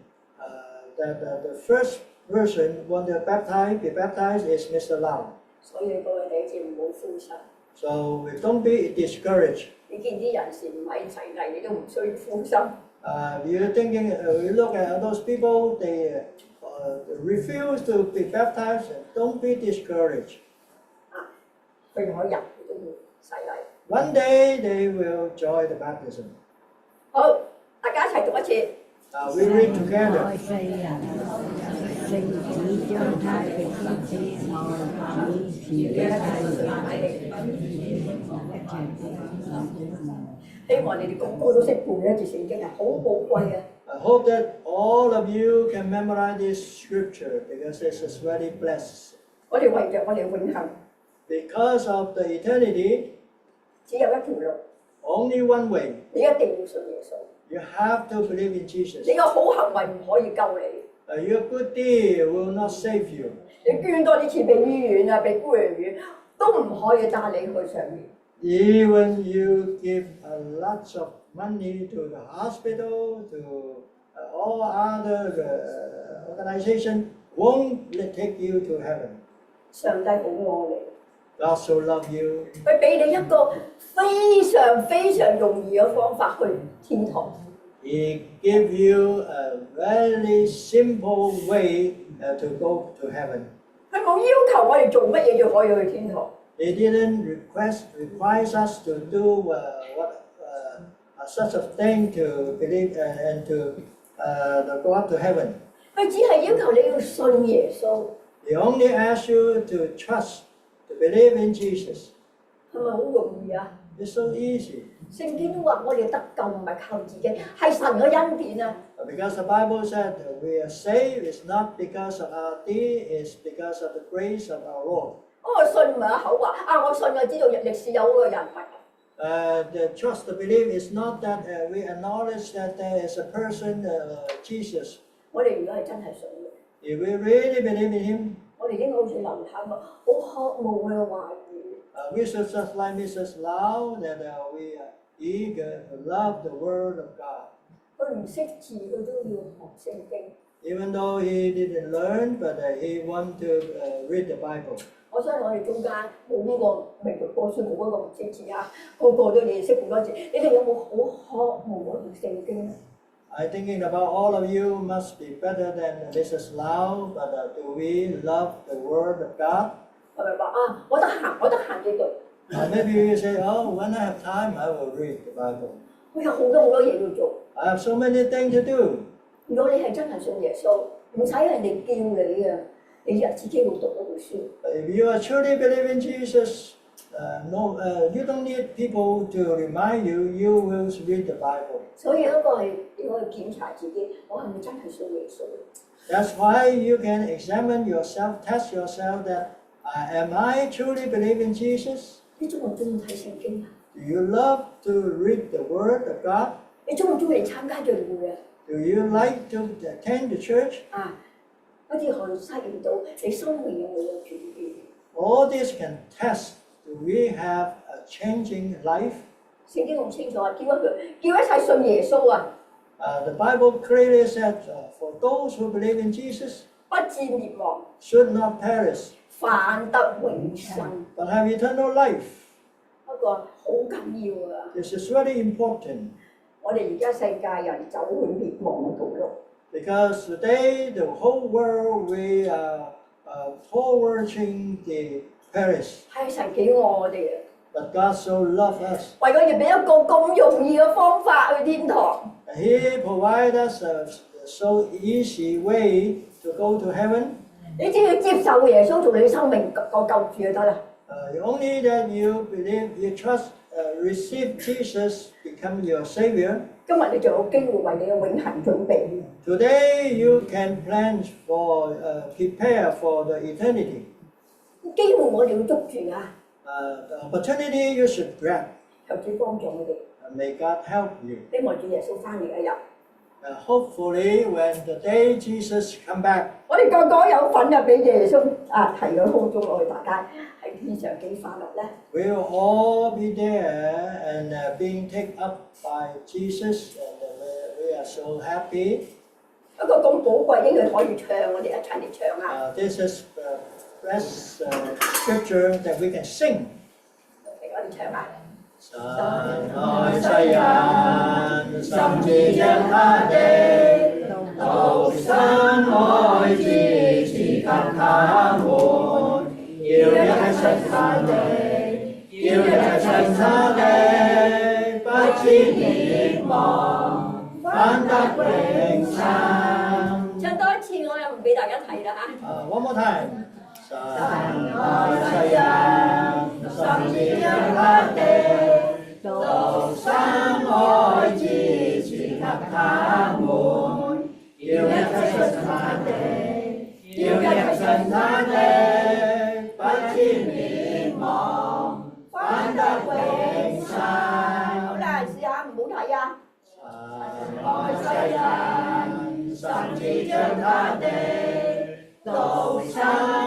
that the first person want to be baptized is Mr. Lau. 所以各位弟兄唔好灰心。 So we don't be discouraged. 你見啲人士唔係洗禮，你都唔需要灰心。 You're thinking, you look at those people, they refuse to be baptized. Don't be discouraged. 佢有一日佢都要洗禮。 One day they will join the baptism. 好，大家一齊讀一次。 We read together. 愛世人，聖子將他的兒子愛子是一切希望你哋個個都識背一節聖經係好寶貴嘅。 I hope that all of you can memorize this scripture because this is very blessed. 我哋為着我哋永恆， Because of the eternity, 只有一條路， only one way. 你一定要信耶穌。 You have to believe in Jesus. 你個好行為唔可以救你。 Your good deed will not save you. 你捐多啲錢俾醫院啊，俾孤兒院，都唔可以帶你去上面。 Even you give a lot of money to the hospital, to all other organizations, won't take you to heaven. 上帝好愛你， God so love you. 佢俾你一個非常容易嘅方法去天堂。 He give you a very simple way to go to heaven. 佢冇要求我哋做乜嘢就可以去天堂。 He didn't require us to do such a thing to believe and to go up to heaven. 佢只係要求你要信耶穌， He only asks you to trust, to believe in Jesus. 係咪好容易啊？ It's so easy 聖經都話我哋得救唔係靠自己，係神嘅恩典啊！ because the Bible said we are saved. It's not because of our deed. It's because of the grace of our Lord. 我信唔係一口話啊！我信我知道歷史有嗰個人物。 The trust, the belief is not that we acknowledge that there is a person, Jesus. 我哋如果係真係信嘅， If we really believe in Him, 我哋應該好似劉太咁，好渴慕佢嘅話語。 we should just like Mrs. Lau, that we are eager to love the Word of God. 佢唔識字，佢都要學聖經。 Even though he didn't learn, but he want to read the Bible. 我相信我哋中間冇邊個未讀過書，冇嗰個唔識字啊，個個都認識好多字。你哋有冇好渴慕嗰條聖經咧？ I'm thinking about all of you must be better than Mrs. Lau, but do we love the Word of God? 係咪話啊？我得閒幾句。 Maybe you say, oh, when I have time, I will read the Bible. 我有好多嘢要做。 I have so many things to do. 如果你係真係信耶穌，唔使人哋叫你嘅，你就自己會讀嗰本書。 If you are truly believing Jesus, you don't need people to remind you. You will read the Bible. 所以一個係你可以檢查自己，我係咪真係信耶穌？ That's why you can examine yourself, test yourself that am I truly believing Jesus? 你中唔中意睇聖經啊？ Do you love to read the Word of God? 你中唔中意嚟參加聚會啊？ Do you like to attend the church? 啊，嗰啲可以測驗到你生命有冇有轉變。 All this can test. Do we have a changing life? 聖經好清楚啊，叫一切信耶穌啊， The Bible clearly said, for those who believe in Jesus 不至滅亡， should not perish, 反得永生。 but have eternal life. 不過好緊要啊！ This is very important 我哋而家世界人走去滅亡嘅道路， because today the whole world we are towards the perish. 係神幾愛我哋啊！ But God so loved us. 為咗要俾一個咁容易嘅方法去天堂， And He provided us a so easy way to go to heaven. 你只要接受耶穌做你生命個救主就得啦。 Only that you believe, you trust, receive Jesus, become your Savior. 今日你就有機會為你嘅永恆準備。 Today you can plan for, prepare for the eternity. 機會我哋要捉住啊！ the opportunity you should grab. 求主幫助我哋， May God help you. 希望主耶穌翻嚟一日， Hopefully, when the day Jesus come back, 我哋個個有份啊，俾耶穌提咗空中落去，大家喺天上幾快樂咧！ we will all be there and being taken up by Jesus, and we are so happy. 一個咁寶貴，應該可以唱，我哋一齊嚟唱啊！ This is the best scripture that we can sing. 我哋唱啊！ 神愛世人，甚至將他的獨生愛子賜給他們，要一切信他的，要一切信他的，不至滅亡，反得永生。唱多一次，我又唔俾大家睇啦嚇。One more time. 神愛世人，甚至將他的獨生愛子賜給他們，要一切信他的，要一切信他的，不至滅亡，反得永生。好啦，試下唔好睇啊！神愛世人，甚至將他的獨生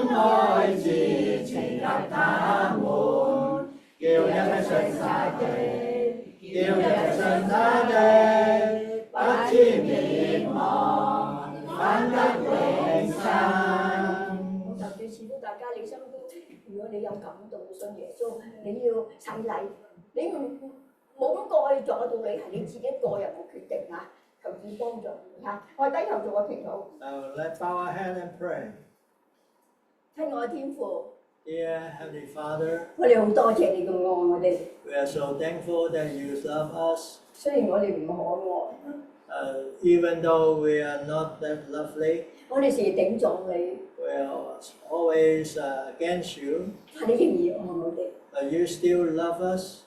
愛子賜給他們，叫一切信他的，叫一切信他的，不至滅亡，反得永生。我特別賜福大家，你心都，如果你有感動信耶穌，你要洗禮，你冇咁個去阻到你，係你自己個人嘅決定啊！求主幫助你嚇，我哋低頭做個祈禱。Now let's bow our head and pray. 親愛嘅天父， Dear Heavenly Father, 我哋好多謝你咁愛我哋， we are so thankful that you love us. 雖然我哋唔可愛， Even though we are not that lovely, 我哋時時頂撞你， we are always against you, 但你仍然愛我哋， but you still love us.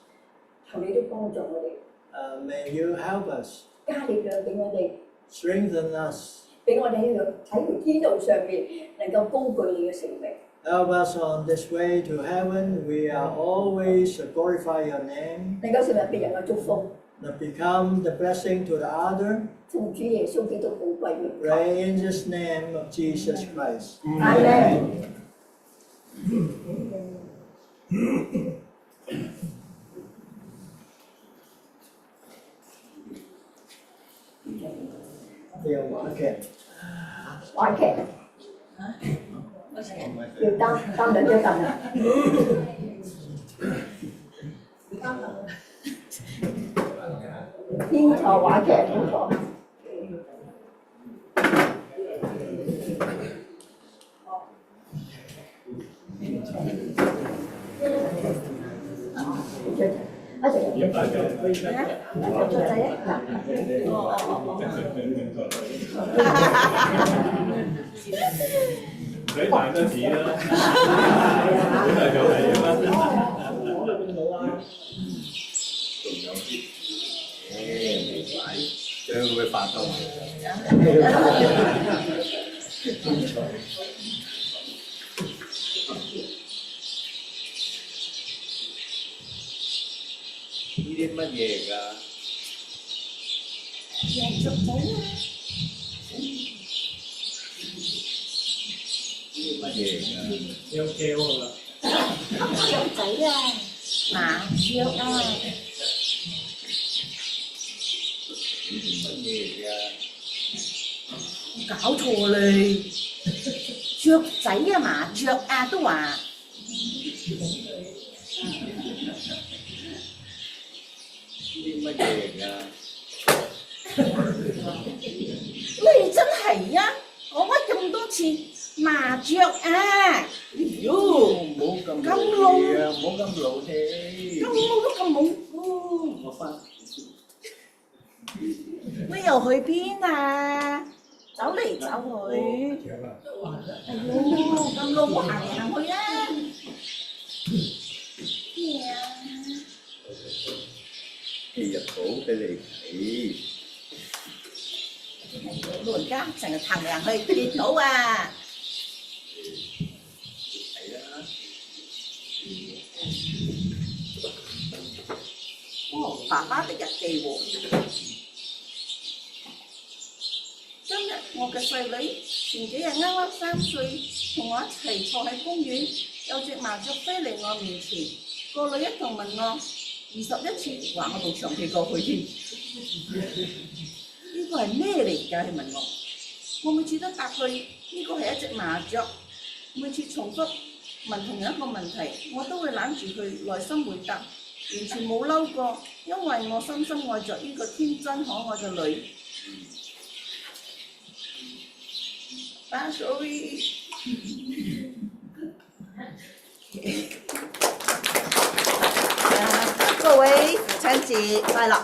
求你都幫助我哋， May you help us, 加力量俾我哋， strengthen us, 俾我哋喺條天路上面能夠高舉你嘅聖名。 help us on this way to heaven. We are always glorify your name, 能夠成為別人嘅祝福， that become the blessing to the other. 奉主耶穌基督寶貴名求。 Pray in the name of Jesus Christ. 阿門。Okay. 話劇要擔兩張凳啊！天才話劇冇錯。一齊入嚟，做仔啊！你彈得似啦，本來就係啦。仲有啲，明白，將佢發動。呢啲乜嘢嚟㗎？羊肉仔啊！乜嘢嚟㗎？要叫啊！羊仔啊！麻雀啊！乜嘢嚟㗎？搞錯嘞！雀仔啊，麻雀啊，都話。啲乜嘢嚟㗎？你真係啊！我屈咁多次麻雀啊！妖，唔好咁老氣啊！唔好咁老氣。咁我都咁懵，我翻。你又去邊啊？走嚟走去。哎呦，咁老行嚟行去啊！咩啊？日報俾你睇。老人家成日行嚟行去跌倒啊！睇啦。爸爸的日記喎。今日我嘅細女前幾日啱啱3歲，同我一齊坐喺公園，有隻麻雀飛嚟我面前，個女一同問我21次，話我仲長期過去添。呢個係咩嚟㗎？佢問我，我每次都答佢呢個係一隻麻雀。每次重複問同樣一個問題，我都會攬住佢內心回答，完全冇嬲過，因為我深深愛着呢個天真可愛嘅女。sorry 各位父親節快樂！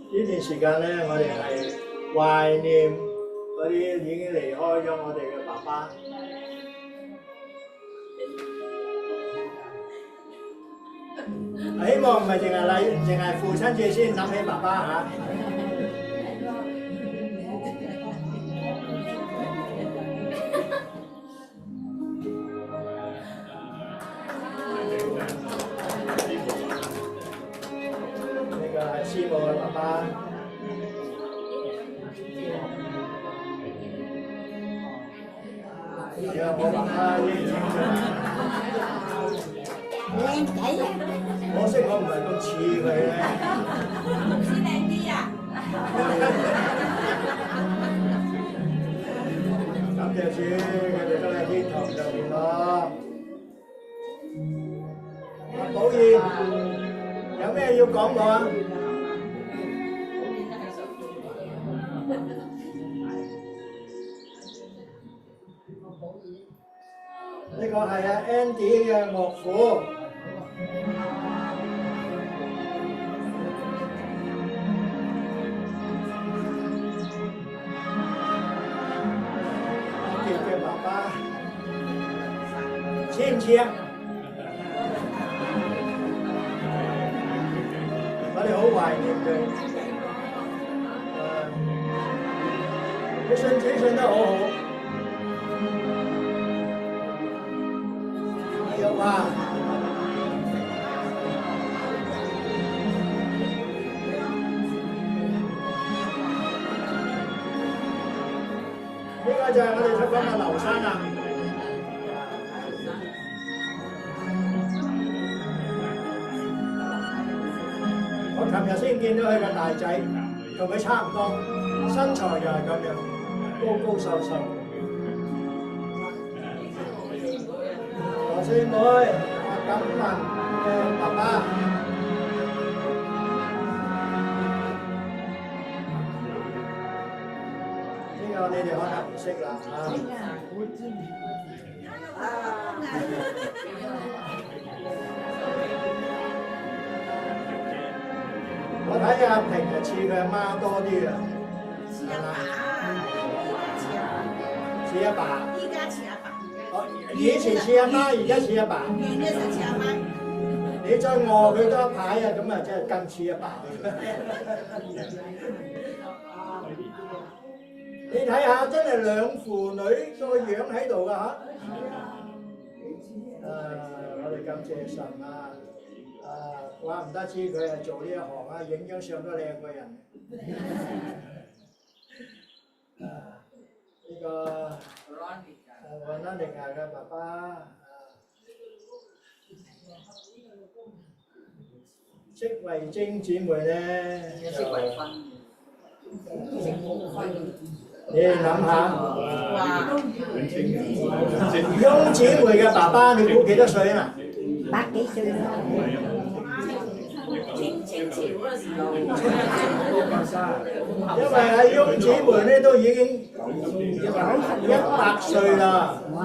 呢段時間咧，我哋係懷念嗰啲已經離開咗我哋嘅爸爸。希望唔係淨係父親節先諗起爸爸嚇。師母嘅爸爸，係啊，我爸爸已經靚仔啊！可惜我唔係咁似佢咧。唔知靚啲啊！感謝主，佢哋都喺天堂上面咯。阿寶儀，有咩要講我啊？呢個係阿 Andy 嘅岳父，傑嘅爸爸，似唔似啊？我哋好懷念佢，佢信主信得好好。哇！呢個就係我哋出講嘅劉生啊！我琴日先見到佢個大仔，同佢差唔多，身材又係咁樣，高高瘦瘦。師妹，錦文嘅爸爸，呢個你哋可能唔識啦嚇。我睇阿平就似佢阿媽多啲啊，係嘛？似阿爸。依家似阿爸。以前似阿媽，而家似阿爸。遠嘅就似阿媽。你再餓佢多一排啊，咁啊真係更似阿爸。你睇下，真係兩父女個樣喺度㗎嚇。我哋感謝神啊！怪唔得知佢係做呢一行啊，影張相都靚過人。呢個雲南尼亞嘅爸爸，釋慧晶姊妹咧，釋慧芬，你哋諗下，翁姊妹嘅爸爸，你估幾多歲啊100幾歲啦。清朝嗰陣時候，因為阿翁姊妹咧都已經100歲啦。哇！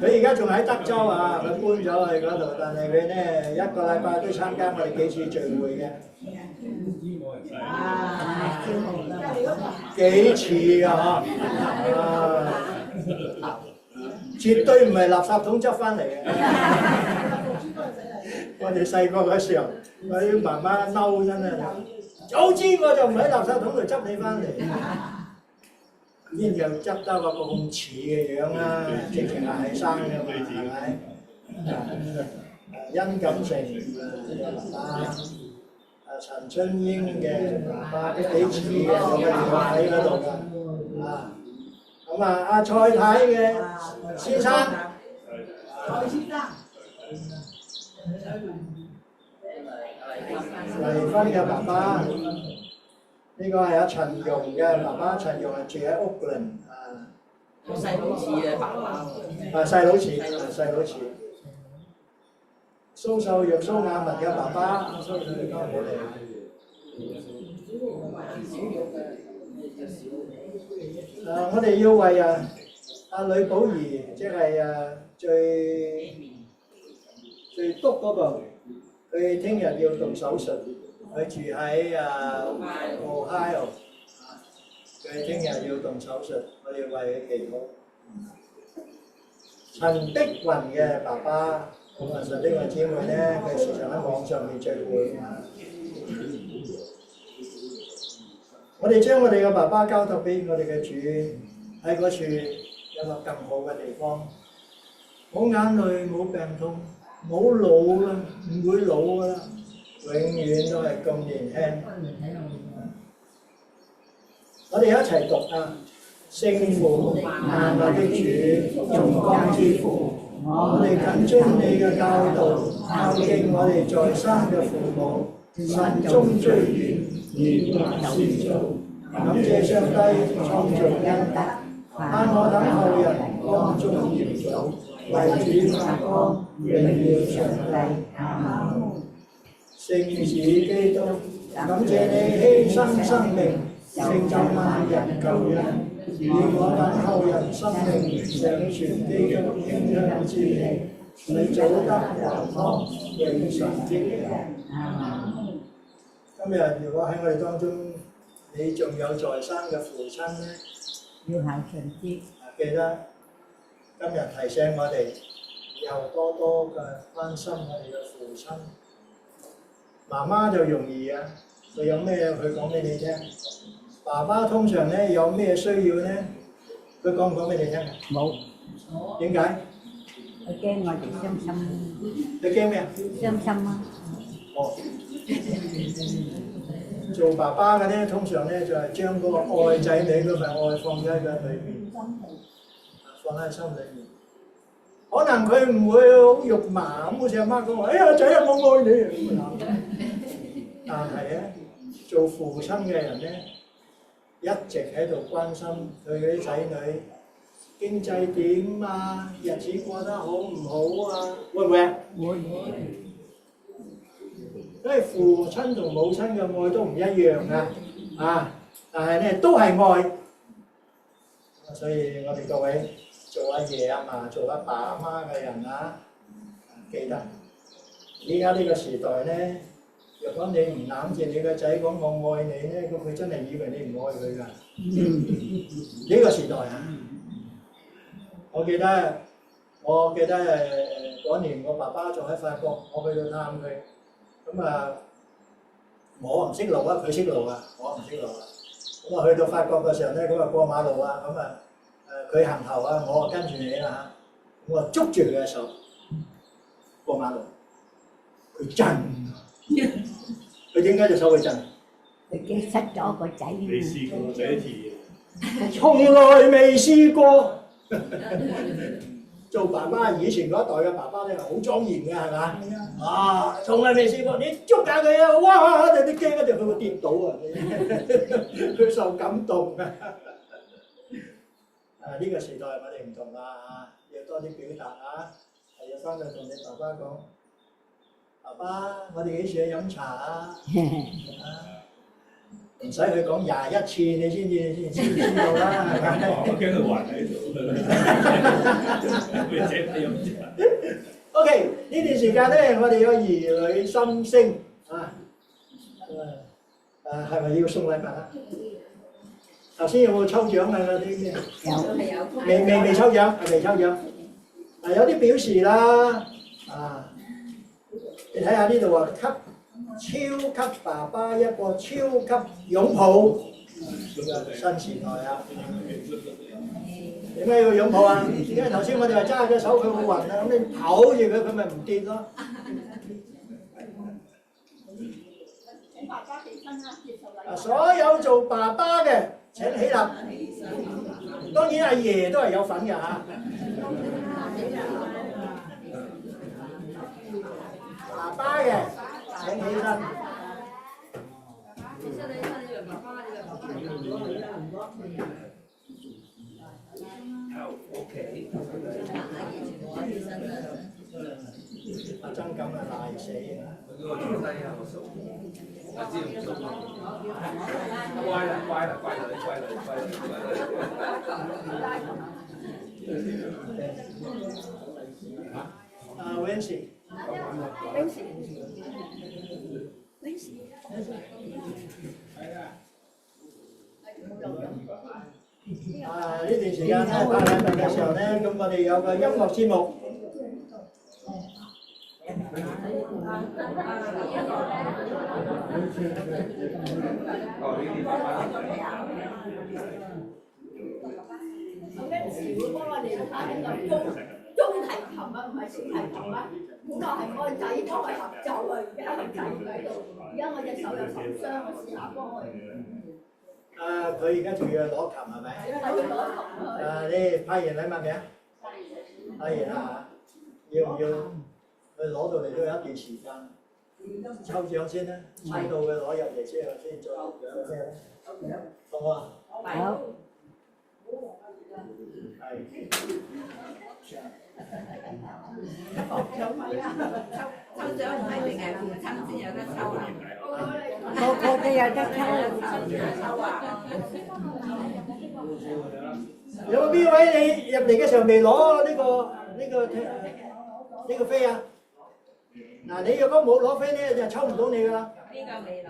佢而家仲喺德州啊，佢搬咗去嗰度，但係佢咧一個禮拜都參加我哋幾次聚會嘅。幾次啊絕對唔係垃圾桶執翻嚟嘅。我哋細個嗰時候，我啲媽媽嬲真係，早知我就唔喺垃圾桶度執你翻嚟。邊有執得個咁似嘅樣啊？直情係生嘅嘛，係咪？殷錦成嘅爸爸，陳春英嘅爸爸都幾似嘅，我喺嗰度㗎。咁啊，阿蔡太嘅先生，蔡先生，黎芬嘅爸爸。呢個係阿陳容嘅爸爸，陳容係住喺屋崙啊。我細佬似嘅爸爸喎。細佬似。蘇秀玉、蘇雅文嘅爸爸，蘇秀玉交俾你。我哋要為阿呂寶儀，即係最篤嗰個，佢聽日要動手術。佢住喺Ohio， 佢聽日要動手術，我哋為佢祈禱。陳碧雲嘅爸爸，咁啊，陳碧雲姊妹咧，佢時常喺網上面聚會。我哋將我哋嘅爸爸交託俾我哋嘅主，喺嗰處有個更好嘅地方，冇眼淚，冇病痛，冇老啦，唔會老噶啦。永遠都係咁年輕。我哋一齊讀啊！聖父萬物的主，眾光之父，我哋謹遵你嘅教導，孝敬我哋在生嘅父母，慎終追遠，憐憫先祖。感謝上帝創造恩德，盼我等後人光宗耀祖，為主發光，榮耀上帝。阿們。聖子基督，感謝你犧牲生命，成就萬人救恩，以我等後人生命上傳基督馨香之氣，你早得榮光，永神之人。今日如果喺我哋當中，你仲有在生嘅父親呢？要孝順啲。記得今日提醒我哋，又多多嘅關心我哋嘅父親。媽媽就容易啊，佢有咩佢講俾你聽。爸爸通常咧有咩需要咧，佢講唔講俾你聽啊？冇。點解？佢驚我哋傷心。你驚咩啊？傷心啊！哦。做爸爸嘅咧，通常咧就係將嗰個愛仔女嗰份愛放喺佢裏面，放喺心裏面。可能佢唔會好肉麻咁，好似阿媽講話：哎呀仔啊，我愛你啊！但係咧，做父親嘅人咧，一直喺度關心佢嗰啲仔女經濟點啊，日子過得好唔好啊？會唔會啊？會。因為父親同母親嘅愛都唔一樣啊，但係咧都係愛。所以我哋各位做阿爺阿嫲、做阿爸阿媽嘅人啊，記得依家呢個時代咧。若果你唔攬住你個仔講我愛你咧，咁佢真係以為你唔愛佢㗎。呢個時代啊，我記得嗰年我爸爸仲喺法國，我去到探佢，咁啊我唔識路啊，佢識路啊，我唔識路啊。咁啊去到法國嘅時候咧，咁啊過馬路啊，咁啊佢行後啊，我跟住你啦嚇，我捉住佢嘅手過馬路，佢震。佢點解隻手會震？佢驚失咗個仔。未試過第一次。從來未試過。做爸爸以前嗰一代嘅爸爸咧係好莊嚴嘅係嘛？啊，從來未試過，你捉下佢啊！哇！你驚嗰陣佢會跌倒啊！佢受感動啊！呢個時代我哋唔同啦嚇，要多啲表達啊！係要翻去同你爸爸講。爸爸，我哋幾時去飲茶啊？唔使佢講21次，你先知道啦，係咪？我驚佢還喺度，佢姐夫飲茶。OK， 呢段時間咧，我哋有兒女心聲啊，係咪要送禮物啊？頭先有冇抽獎啊？嗰啲咩？未抽獎，未抽獎。有啲表示啦，你睇下呢度啊，給超級爸爸一個超級擁抱，新時代啊！點解要擁抱啊？因為頭先我哋話揸隻手佢會暈啊，咁你抱住佢，佢咪唔跌咯。所有做爸爸嘅請起立，當然阿爺都係有份㗎嚇。爸爸嘅請起身。阿曾咁啊賴死啊！乖啦，乖啦，乖女，乖女，乖女，Wency， 呢段時間咧派禮物嘅時候咧，咁我哋有個音樂節目。Wency 會幫我哋彈一個中提琴啊，唔係小提琴啊。本來係我仔幫我合奏啊，而家個仔唔喺度，而家我隻手有受傷，我試下幫佢。佢而家仲要攞琴係咪？係啊，要攞琴啊。你派完禮物未啊？派完啦嚇，要唔要？佢攞到嚟都有一段時間，抽獎先啦，抽到佢攞入嚟之後先再獎咩咧？好唔好啊？好。係。抽獎唔係淨係父親先有得抽啊！個個都有得抽。有冇邊位你入嚟嘅時候未攞呢個飛啊？嗱，你如果冇攞飛咧，就抽唔到你噶啦。邊個未攞？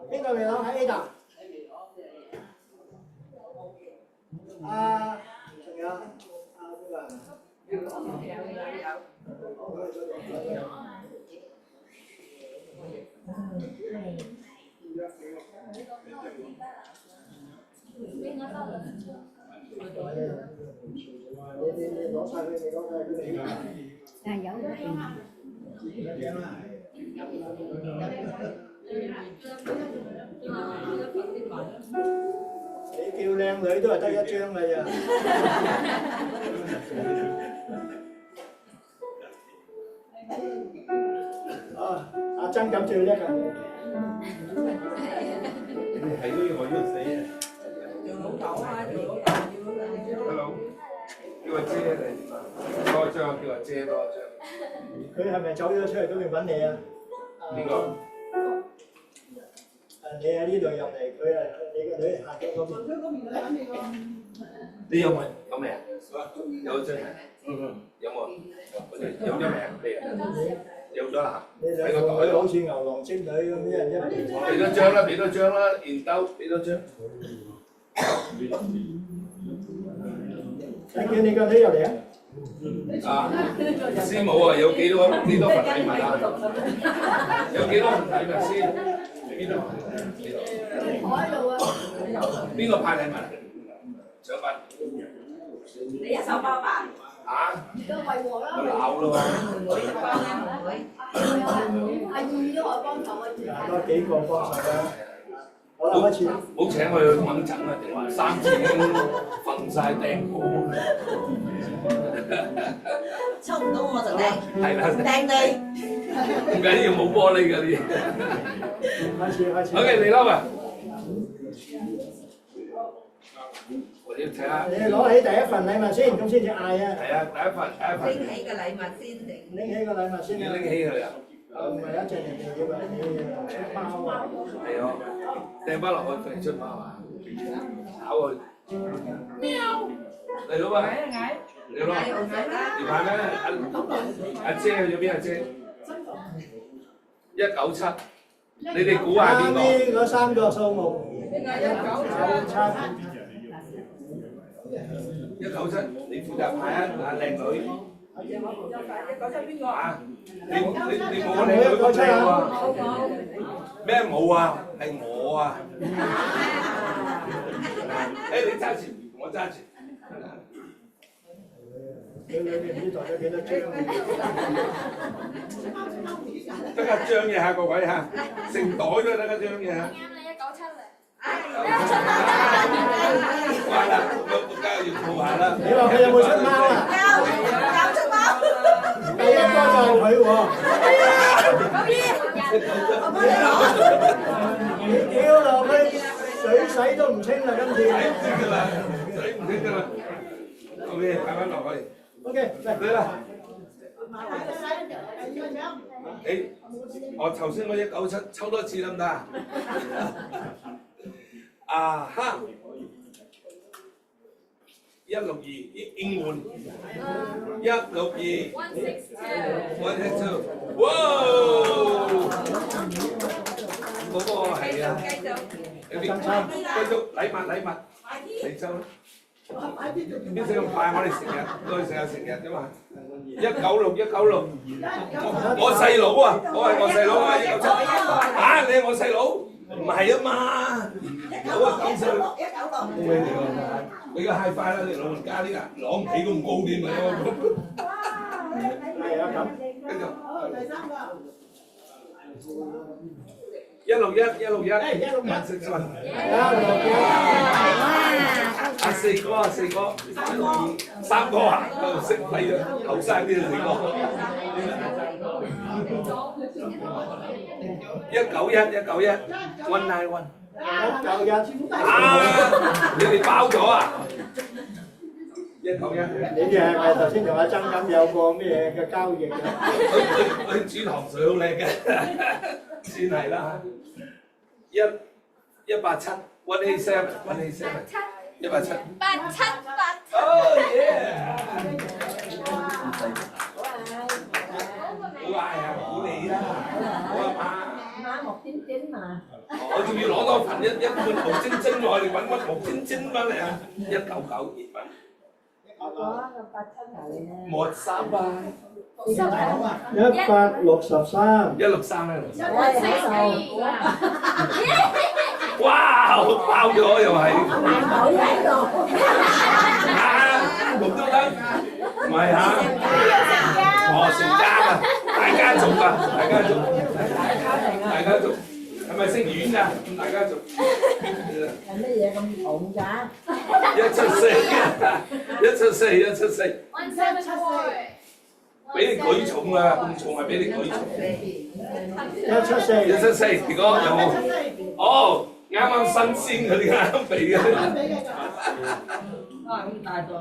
邊個未攞？喺 Ada。仲有邊個？你攞晒佢，你攞晒佢。係有嘅。你叫靚女都係得一張㗎咋。阿曾咁最叻啊！你係都要我喐死啊！做老豆啊，做老豆要。大佬，叫阿姐嚟，多張叫阿姐多張。佢係咪走咗出嚟嗰邊揾你啊？邊個？你喺呢度入嚟，佢係你個女行咗嗰邊。你有冇未啊？有張啊？有冇？有咗未啊？有咗啦。你兩個女好似牛郎織女咁，一人一邊。俾多張啦，俾多張啦，現兜俾多張。想叫你個女入嚟啊！師母啊，有幾多份禮物啊？有幾多份禮物先？邊度？喺度啊！邊個派禮物啊？獎品。你一手包辦。嚇？都為和啦，鬧咯喎！妹就幫啦，妹。阿二都可以幫手啊，多幾個幫手啦。好啦，開始。冇請佢去猛診啊！定話3次已經瞓曬訂鋪。抽唔到我就掟，係啦，掟你。唔緊要，冇玻璃㗎啲。開始。OK，嚟啦喂！我要睇下。你攞起第一份禮物先，咁先至嗌啊！係啊，第一份。拎起個禮物先定？拎起個禮物先啊！要拎起佢啊！唔係一隻人哋以為你出貓啊！係啊，掟翻落去佢出貓啊！炒佢，嚟佬啊！嚟佬，你排咩？阿姐去咗邊？阿姐197，你哋估下邊個？啱啲嗰3個數目。197，你負責排啊！靚女。啊！你冇個靚女咁靚喎？咩冇啊？係我啊！誒，你揸住，我揸住。你裏邊唔知代咗幾多張？得個張嘢下個位嚇，成袋都得個張嘢嚇。乖啦，個家要套下啦。你話佢有冇出貓啊？有出貓。第一個就係佢喎。你跳落去水洗都唔清啦，今次。睇唔清㗎啦，睇唔清㗎啦。OK，擺翻落去。OK，嚟啦。誒，我頭先嗰197抽多次得唔得啊？啊哈！162應換162 162，哇！嗰個係啊，有啲繼續禮物，你抽啦。邊使咁快？我哋成日都係成日㗎嘛。196，我細佬啊，我係我細佬啊，197。啊，你係我細佬？唔係啊嘛，有啊196，你個 high five 啦，你老人家啲啊，攞唔起咁高添啊！係啊咁。跟住。161，阿四哥，3個啊，識批啊，後生啲4個。191，191，191。你哋包咗啊？191。你哋係咪頭先同阿曾咁有個咩嘅交易啊？佢煮糖水好叻嘅，算係啦。187 187 187 Oh yeah！ 好嗌啊！估你啦，好啊嘛。木尖尖嘛。我仲要攞多份一罐木精精落去，揾乜木精精翻嚟啊？199熱粉。冇300。163。哇！包咗又係。咁都得，唔係嚇？成家啊，大家族啊，大家族，係咪姓阮㗎？大家族。係乜嘢咁重㗎？174，俾你舉重啊！咁重係俾你舉重。174，如果有冇？哦，啱啱新鮮嗰啲啱俾嘅。哇！咁大個。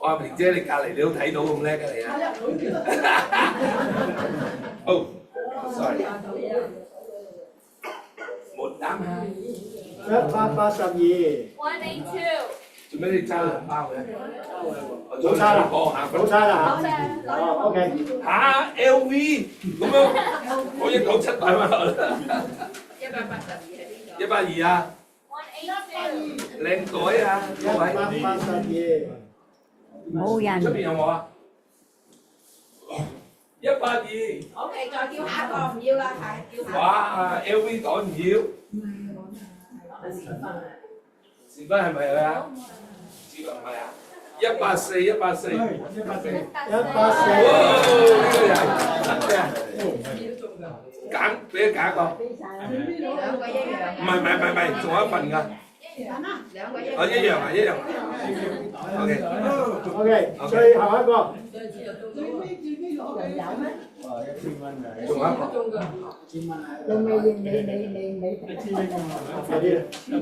哇！平姐你隔離你都睇到咁叻嘅你啊！好 ，sorry， 冇膽啊！182。做咩你揸兩包嘅？冇差啦，冇差啦嚇。哦 ，OK。嚇 LV 咁樣，我197買翻落啦。182啊！靚袋啊！各位。冇人。出邊有冇啊？182。OK，再叫下一個，唔要啦，係叫下。哇 ！LV 袋唔要。時分係咪佢啊？知道唔係啊？184。哇！呢個人得嘅。揀俾佢揀一個。兩個一樣。唔係，仲有一份㗎。兩個一樣。哦，一樣啊，一樣。OK，最後一個。仲有一個。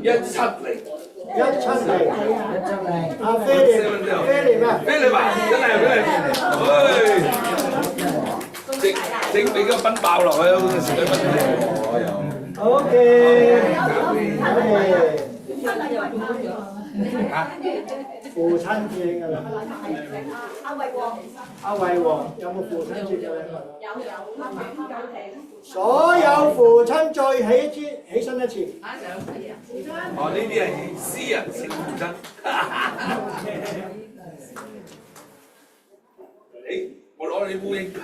170。阿菲利咩？菲利吧，真係。整俾個賓爆落去，好似食咗賓爆又。OK，父親節㗎啦。阿惠王有冇父親節嘅禮物？所有父親再起身一次。哦，呢啲係私人性父親。誒，我攞你烏蠅卡。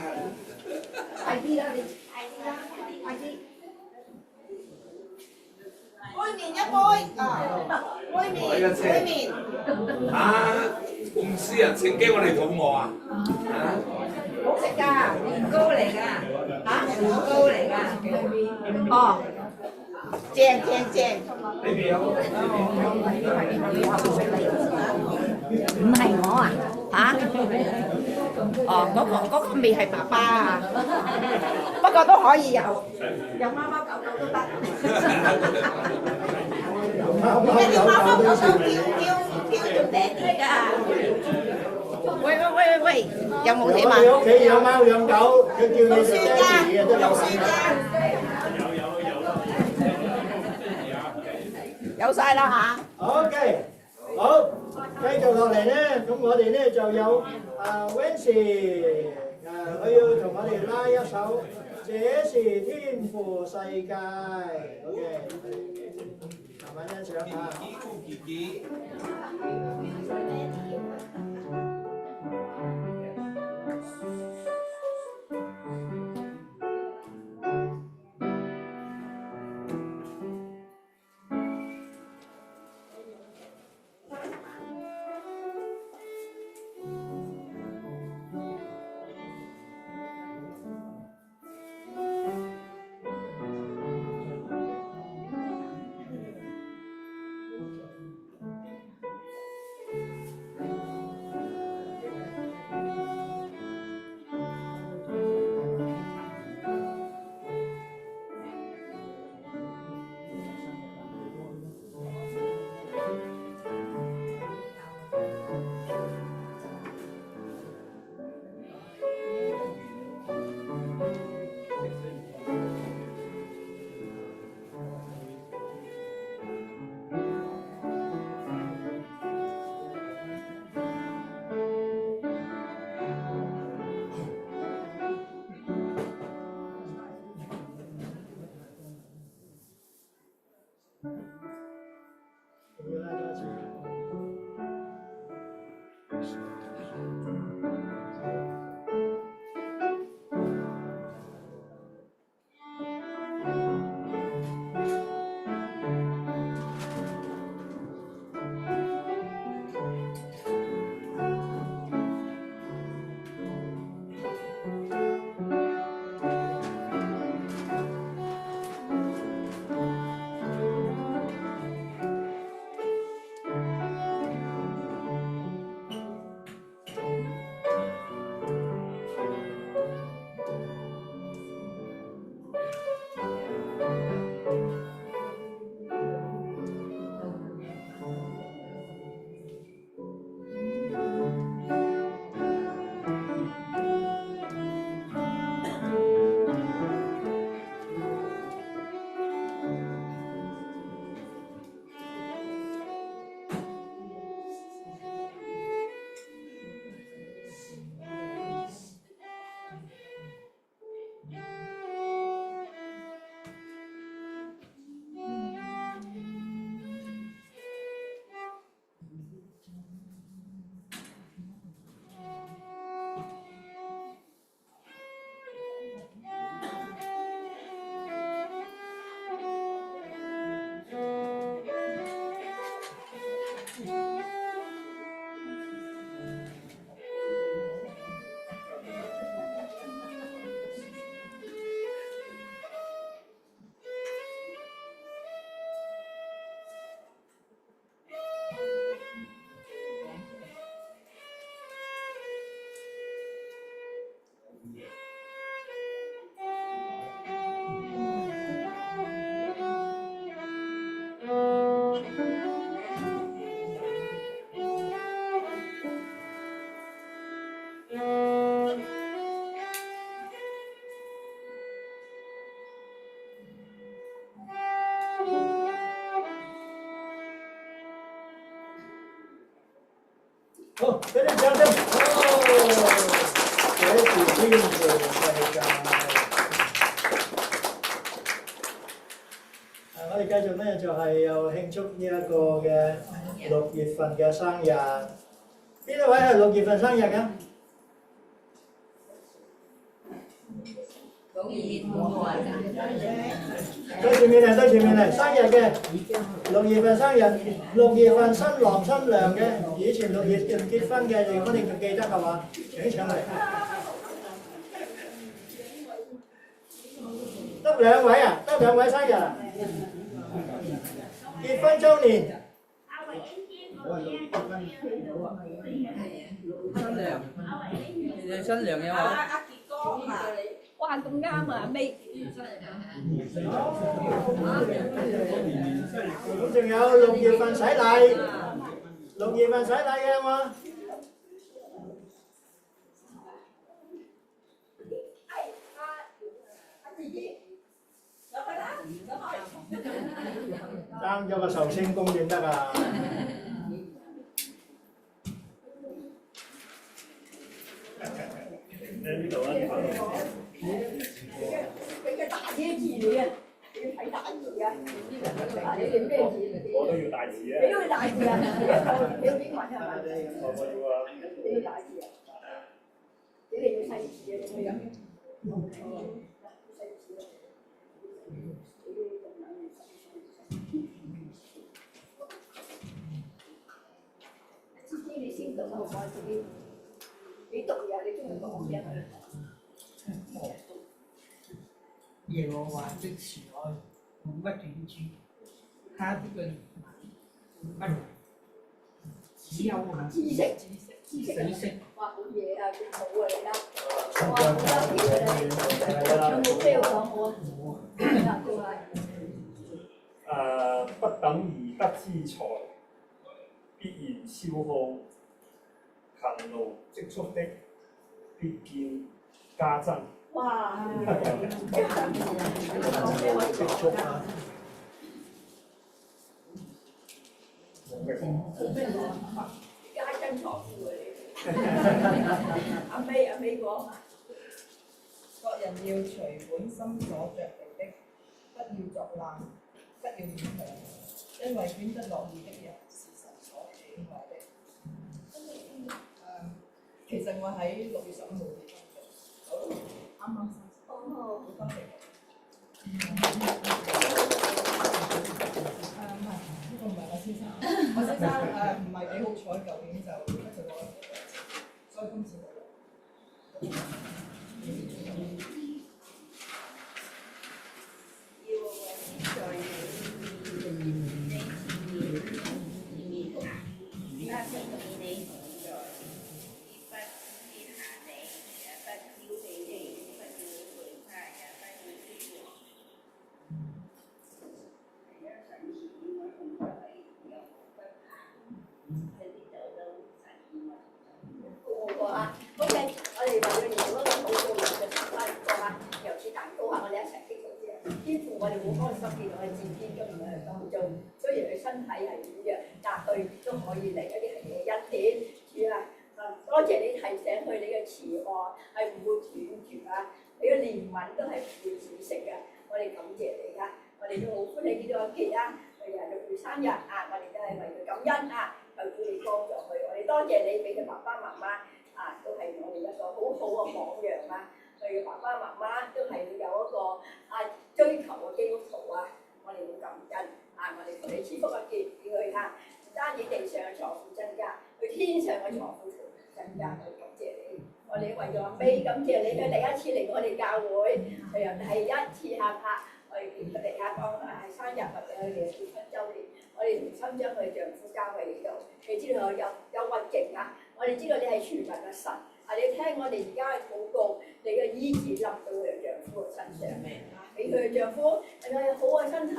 快啲啦，你快啲。杯麵一杯啊！杯麵。啊，咁私人性驚我哋肚餓啊！好食㗎，年糕嚟㗎，年糕嚟㗎。哦，正。呢邊有。唔係我啊，哦，嗰個未係爸爸啊，不過都可以有貓貓狗狗都得。啲貓貓狗狗叫做爹哋㗎。喂，有冇點啊？你屋企養貓養狗，佢叫你爹哋嘅都有算㗎。有晒啦嚇。OK，好，繼續落嚟咧，咁我哋咧就有Wency，佢要同我哋拉一首《這是天父世界》，OK，慢慢欣賞下。好，俾啲掌聲。哦，這是天父世界。我哋繼續咧就係又慶祝呢一個嘅6月份嘅生日。邊一位係6月份生日嘅？對前面嚟，對前面嚟，生日嘅6月份生日，6月份新郎新娘嘅，以前6月仲結婚嘅，如果你仲記得嘅話，請上嚟。得2位啊，得2位生日啊！結婚週年。新娘嘅話，阿傑哥啊，哇咁啱啊，May。咁仲有6月份洗禮，6月份洗禮嘅有冇？爭咗個壽星公先得啊！呢度啊！俾個大啲字你啊，你要睇大字啊！你哋咩字？我都要大字啊！你都要大字啊！你要邊個係咪？我要啊！你要大字啊！你哋要細字啊！咁樣。自己你先讀啊！我自己，你讀嘢你中意講嘢。耶和華的慈愛永不斷絕，他的憐憫永不只有知識。哇，好嘢啊！幾好啊你啦！哇，好得意啊你！有冇咩要講好啊？不等而得之財，必然消耗；勤勞積蓄的，必見加增。哇！積蓄啊！家珍財富啊你！阿 May 講。各人要隨本心所着力的，不要作難，不要勉強，因為捐得樂意的人是神所喜愛的。其實我喺6月15號結婚嘅，啱啱生。哦，好多謝。唔係，呢個唔係我先生，我先生唔係幾好彩，舊年就一直攞咗幾多次，所以今次冇。OK，我哋為咗完嗰個好高嘅生日歌啊，由切蛋糕啊，我哋一齊祈禱先。天父，我哋好開心見到佢自天今日喺當中，雖然佢身體係軟弱，但佢都可以嚟一啲係你嘅恩典。主啊，多謝你提醒佢，你嘅慈愛係唔會斷絕啊，你嘅憐憫都係唔會止息嘅。我哋感謝你啊，我哋都好歡喜見到阿傑啊，佢又6月生日啊，我哋都係為佢感恩啊，求主你幫助佢。我哋多謝你俾佢爸爸媽媽。都係我哋一個好好嘅榜樣啊！佢嘅爸爸媽媽都係有一個追求嘅基督徒啊！我哋好感恩啊！我哋同你賜福嘅結俾佢嚇，唔單止地上嘅財富增加，佢天上嘅財富增加。我哋感謝你，我哋為咗阿 May 感謝你，佢第一次嚟我哋教會，佢又第一次嚇拍，我哋見佢哋講係生日或者佢哋結婚週年，我哋同心將佢丈夫交喺呢度。你知道有運勁啊！我哋知道你係全能嘅神，你聽我哋而家嘅禱告，你嘅醫治臨到佢嘅丈夫嘅身上，俾佢嘅丈夫有好嘅身體，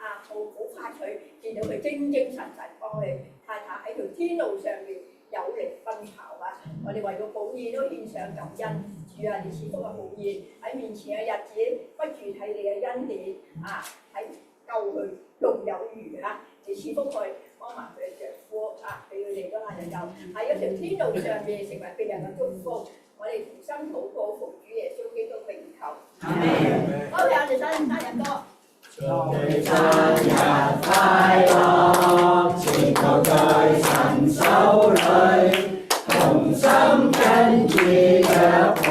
好快脆見到佢精神幫佢太太喺條天路上面有力奔跑啊！我哋為個寶兒都獻上感恩，主啊，你賜福嘅寶兒喺面前嘅日子，不住睇你嘅恩典喺救佢仲有餘你賜福佢，幫埋佢嘅丈夫俾佢哋都能夠喺一條天天路上面成為別人嘅祝福。我哋同心禱告，奉主耶穌基督名求。好，我哋生日歌。祝你生日快樂，前途在神手裏，同心跟住腳步，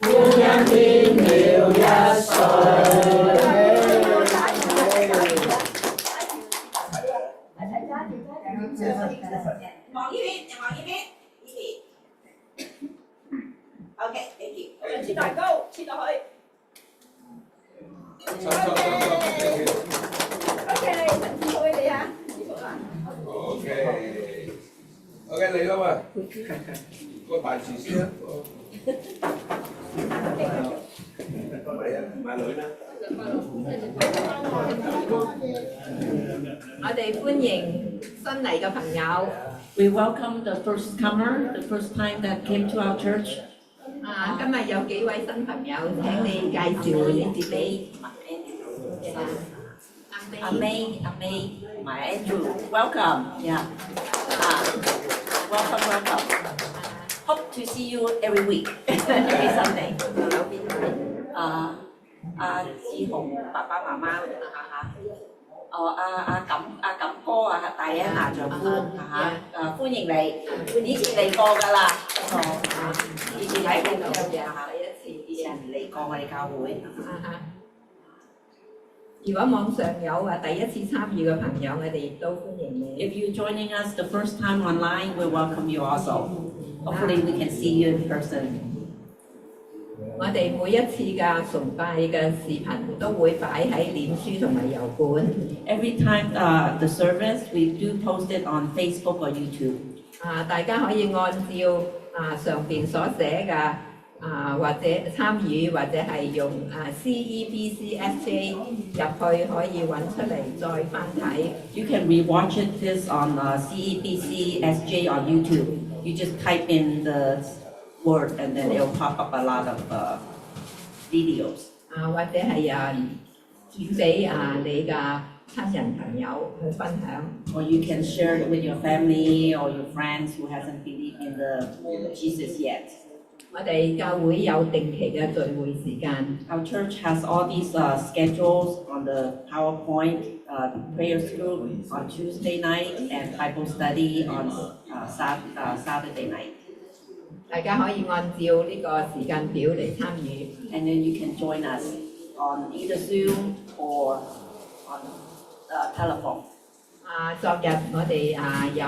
歡欣添了一歲。望呢邊，望呢邊，呢邊。OK，thank you。切蛋糕，切落去。OK，陳師傅你啊，師傅啊。OK，嚟啦喂，個大廚師啊。買女啦。我哋歡迎新嚟嘅朋友。We welcome the first comer, the first time that came to our church. 今日有幾位新朋友，請你介紹你自己。阿 May, my Andrew, welcome. Yeah. Welcome. Hope to see you every week, every Sunday. 志雄爸爸媽媽阿錦哥啊，大一拿丈夫歡迎你，以前嚟過㗎啦，以前喺度以前嚟過我哋教會。如果網上有第一次參與嘅朋友，我哋亦都歡迎你。If you're joining us the first time online, we welcome you also. Hopefully we can see you in person. 我哋每一次嘅崇拜嘅視頻都會擺喺臉書同埋油管。Every time the service, we do post it on Facebook or YouTube. 大家可以按照上邊所寫嘅或者參與或者係用CEBCSJ 入去可以揾出嚟再翻睇。You can rewatch this on CEBCSJ on YouTube. You just type in the word and then it'll pop up a lot of videos. 或者係轉俾你嘅親人朋友去分享。Or you can share it with your family or your friends who hasn't believed in the Jesus yet. 我哋教會有定期嘅聚會時間。Our church has all these schedules on the PowerPoint, prayer group on Tuesday night and Bible study on Saturday night. 大家可以按照呢個時間表嚟參與。And then you can join us on either Zoom or on telephone. 昨日我哋有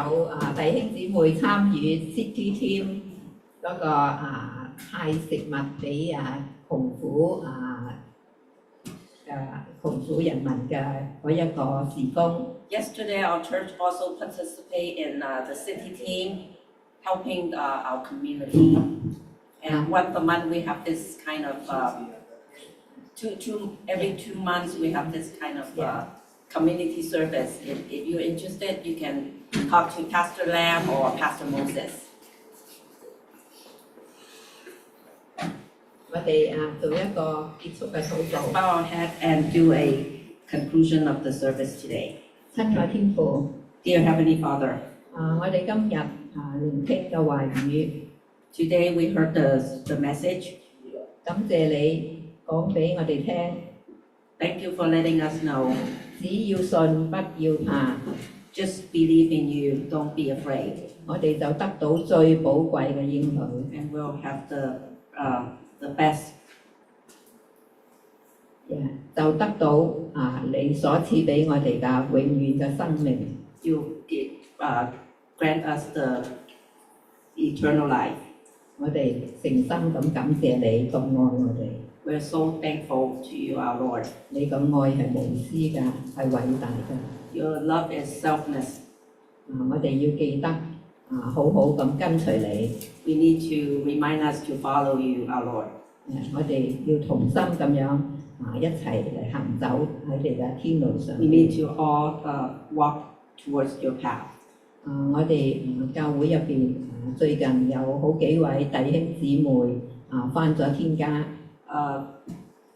弟兄姊妹參與 City Team 嗰個派食物俾窮苦人民嘅嗰一個事工。Yesterday, our church also participated in the City Team, helping our community. And once a month, we have this kind of every 2 months we have this kind of community service. If you're interested, you can talk to Pastor Lam or Pastor Moses. 我哋做一個結束嘅禱告。Bow our head and do a conclusion of the service today. 親愛天父 Dear Heavenly Father, 我哋今日聆聽嘅話語。Today we heard the message. 感謝你講俾我哋聽。Thank you for letting us know. 只要信，不要怕。Just believe in you, don't be afraid. 我哋就得到最寶貴嘅應許。And we'll have the best. 就得到你所賜俾我哋嘅永遠嘅生命。You grant us the eternal life. 我哋誠心咁感謝你咁愛我哋。We're so thankful to you, our Lord. 你嘅愛係無私㗎，係偉大㗎。Your love is selfless. 我哋要記得好好咁跟隨你。We need to remind us to follow you, our Lord. 我哋要同心咁樣一齊嚟行走喺你嘅天路上。We need to all walk towards your path. 我哋教會入邊最近有好幾位弟兄姊妹返咗天家。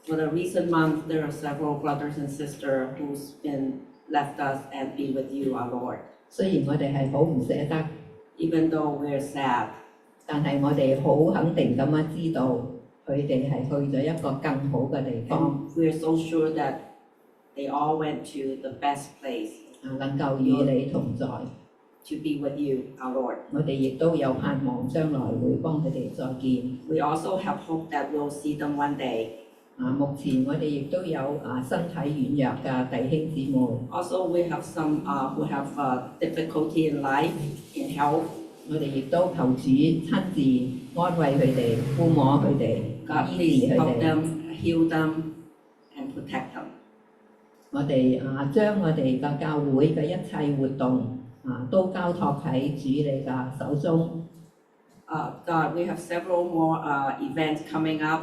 For the recent month, there are several brothers and sisters who's been left us and be with you, our Lord. 雖然我哋係好唔捨得。even though we're sad. 但係我哋好肯定咁樣知道，佢哋係去咗一個更好嘅地方， And we're so sure that they all went to the best place 能夠與你同在。 to be with you, our Lord. 我哋亦都有盼望將來會幫佢哋再見。 We also have hope that we'll see them one day. 目前我哋亦都有身體軟弱嘅弟兄姊妹。 Also, we have some who have difficulty in life, in health. 我哋亦都求主親自安慰佢哋、撫摸佢哋、 God, 醫治 please 佢 help 哋。 them, heal them, and protect them. 我哋將我哋嘅教會嘅一切活動都交託喺主你嘅手中。 God, we have several more events coming up.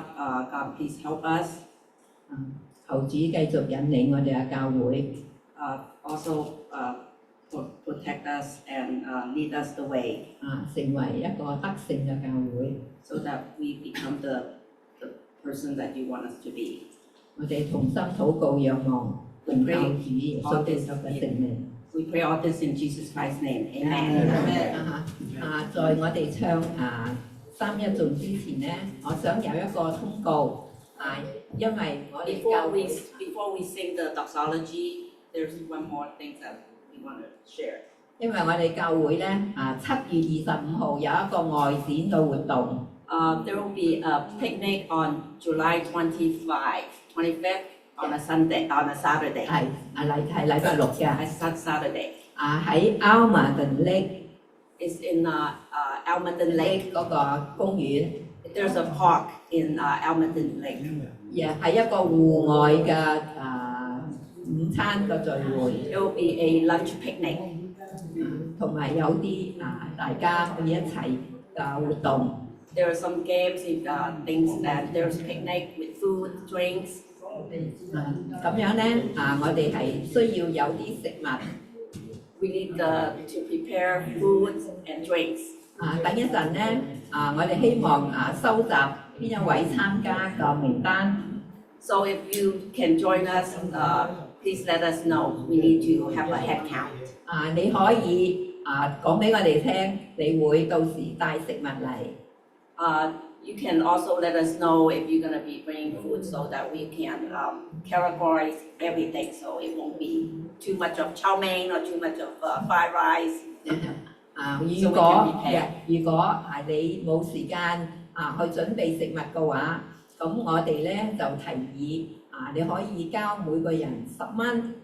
God, please help us. 求主繼續引領我哋嘅教會。 Also, protect us and lead us the way. 成為一個得勝嘅教會。 So that we become the person that you want us to be. 我哋同心禱告仰望，奉靠主耶穌基督嘅聖名。 We pray all this in Jesus Christ's name. Amen. Amen. 在我哋唱三一頌之前咧，我想有一個通告因為我哋教會 Before we sing the doxology, there's one more thing that we want to share. 因為我哋教會咧7月25號有一個外展嘅活動。 There will be a picnic on July 25th on a Saturday. 係禮拜六嘅。係Saturday. 喺 Almaden Lake。 It's in Almaden Lake 嗰個公園。 There's a park in Almaden Lake. 係一個戶外嘅午餐嘅聚會。 It will be a lunch picnic. 同埋有啲大家可以一齊嘅活動。 There are some games, things that there's picnic with food, drinks. 咁樣咧我哋係需要有啲食物。 We need to prepare food and drinks. 等一陣咧我哋希望收集邊一位參加嘅名單。 So if you can join us, please let us know. We need to have a head count. 你可以講俾我哋聽，你會到時帶食物嚟。 You can also let us know if you're going to be bringing food so that we can categorize everything so it won't be too much of chow mein or too much of fried rice. 如果你冇時間去準備食物嘅話，咁我哋咧就提議你可以交每個人10蚊。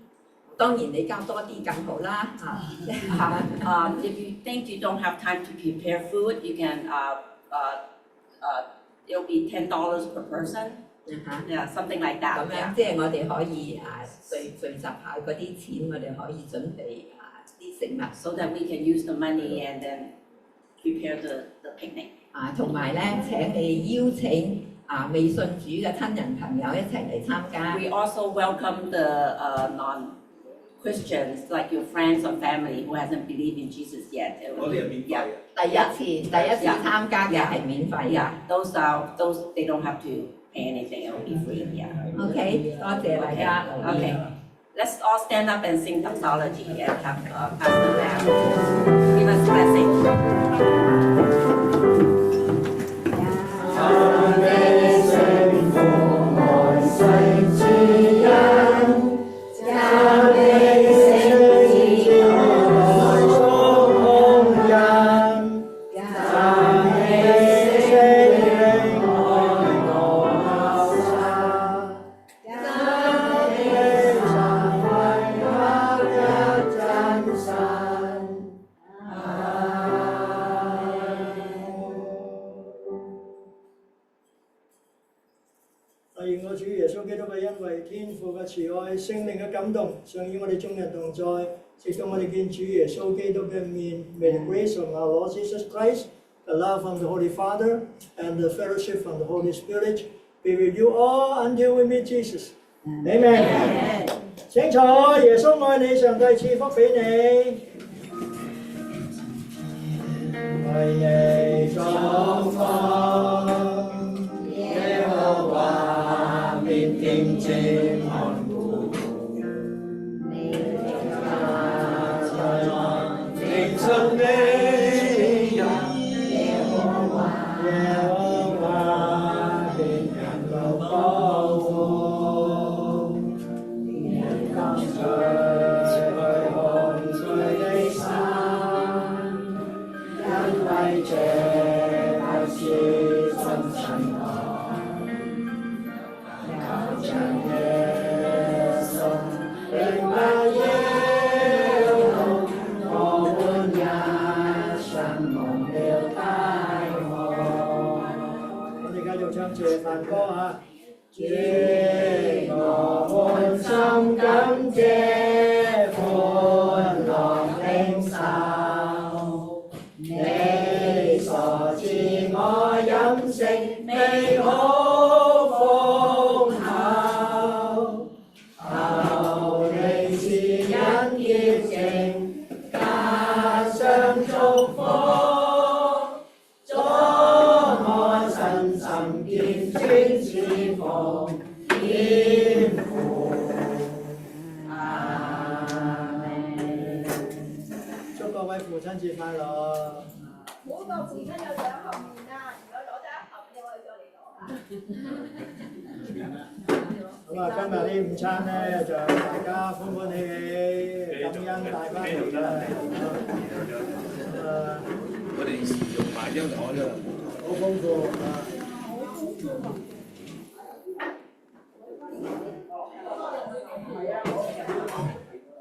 當然你交多啲更好啦If you think you don't have time to prepare food, you can it'll be $10 per person. Yeah, something like that. 咁樣即係我哋可以聚集下嗰啲錢，我哋可以準備啲食物。 So that we can use the money and then prepare the picnic. 同埋咧請你邀請未信主嘅親人朋友一齊嚟參加。 We also welcome the non-Christians, like your friends or family who hasn't believed in Jesus yet. 嗰啲係免費嘅。 第一次參加嘅係免費嘅。 Yeah, those they don't have to pay anything. It will be free. Yeah. OK， 多謝大家。 Okay. Let's all stand up and sing doxology and have Pastor Lam give us blessing. 願我主耶穌基督嘅恩惠、天父嘅慈愛、聖靈嘅感動，常與我哋眾人同在，直到我哋見主耶穌基督嘅面。May the grace of our Lord Jesus Christ, the love from the Holy Father, and the fellowship from the Holy Spirit be with you all until we meet Jesus. Amen. 請坐，耶穌愛你，上帝賜福俾你。為你祝福，耶和華必定睛看顧，你的家在，認信你。我哋繼續唱謝飯歌啊！主，我滿心感謝，歡樂領受，你所賜我飲食美好豐厚，求你賜恩潔淨，加上祝福。見尊侍奉天父，阿們。祝各位父親節快樂！每個父親有兩盒麵啊，如果攞得一盒，你可以再嚟攞下。咁啊，今日呢午餐咧就大家歡歡喜喜，感恩大家嚟嘅。我哋用埋張台啦，好豐富啊！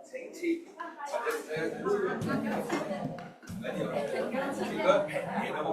請切，或者平嘢都冇。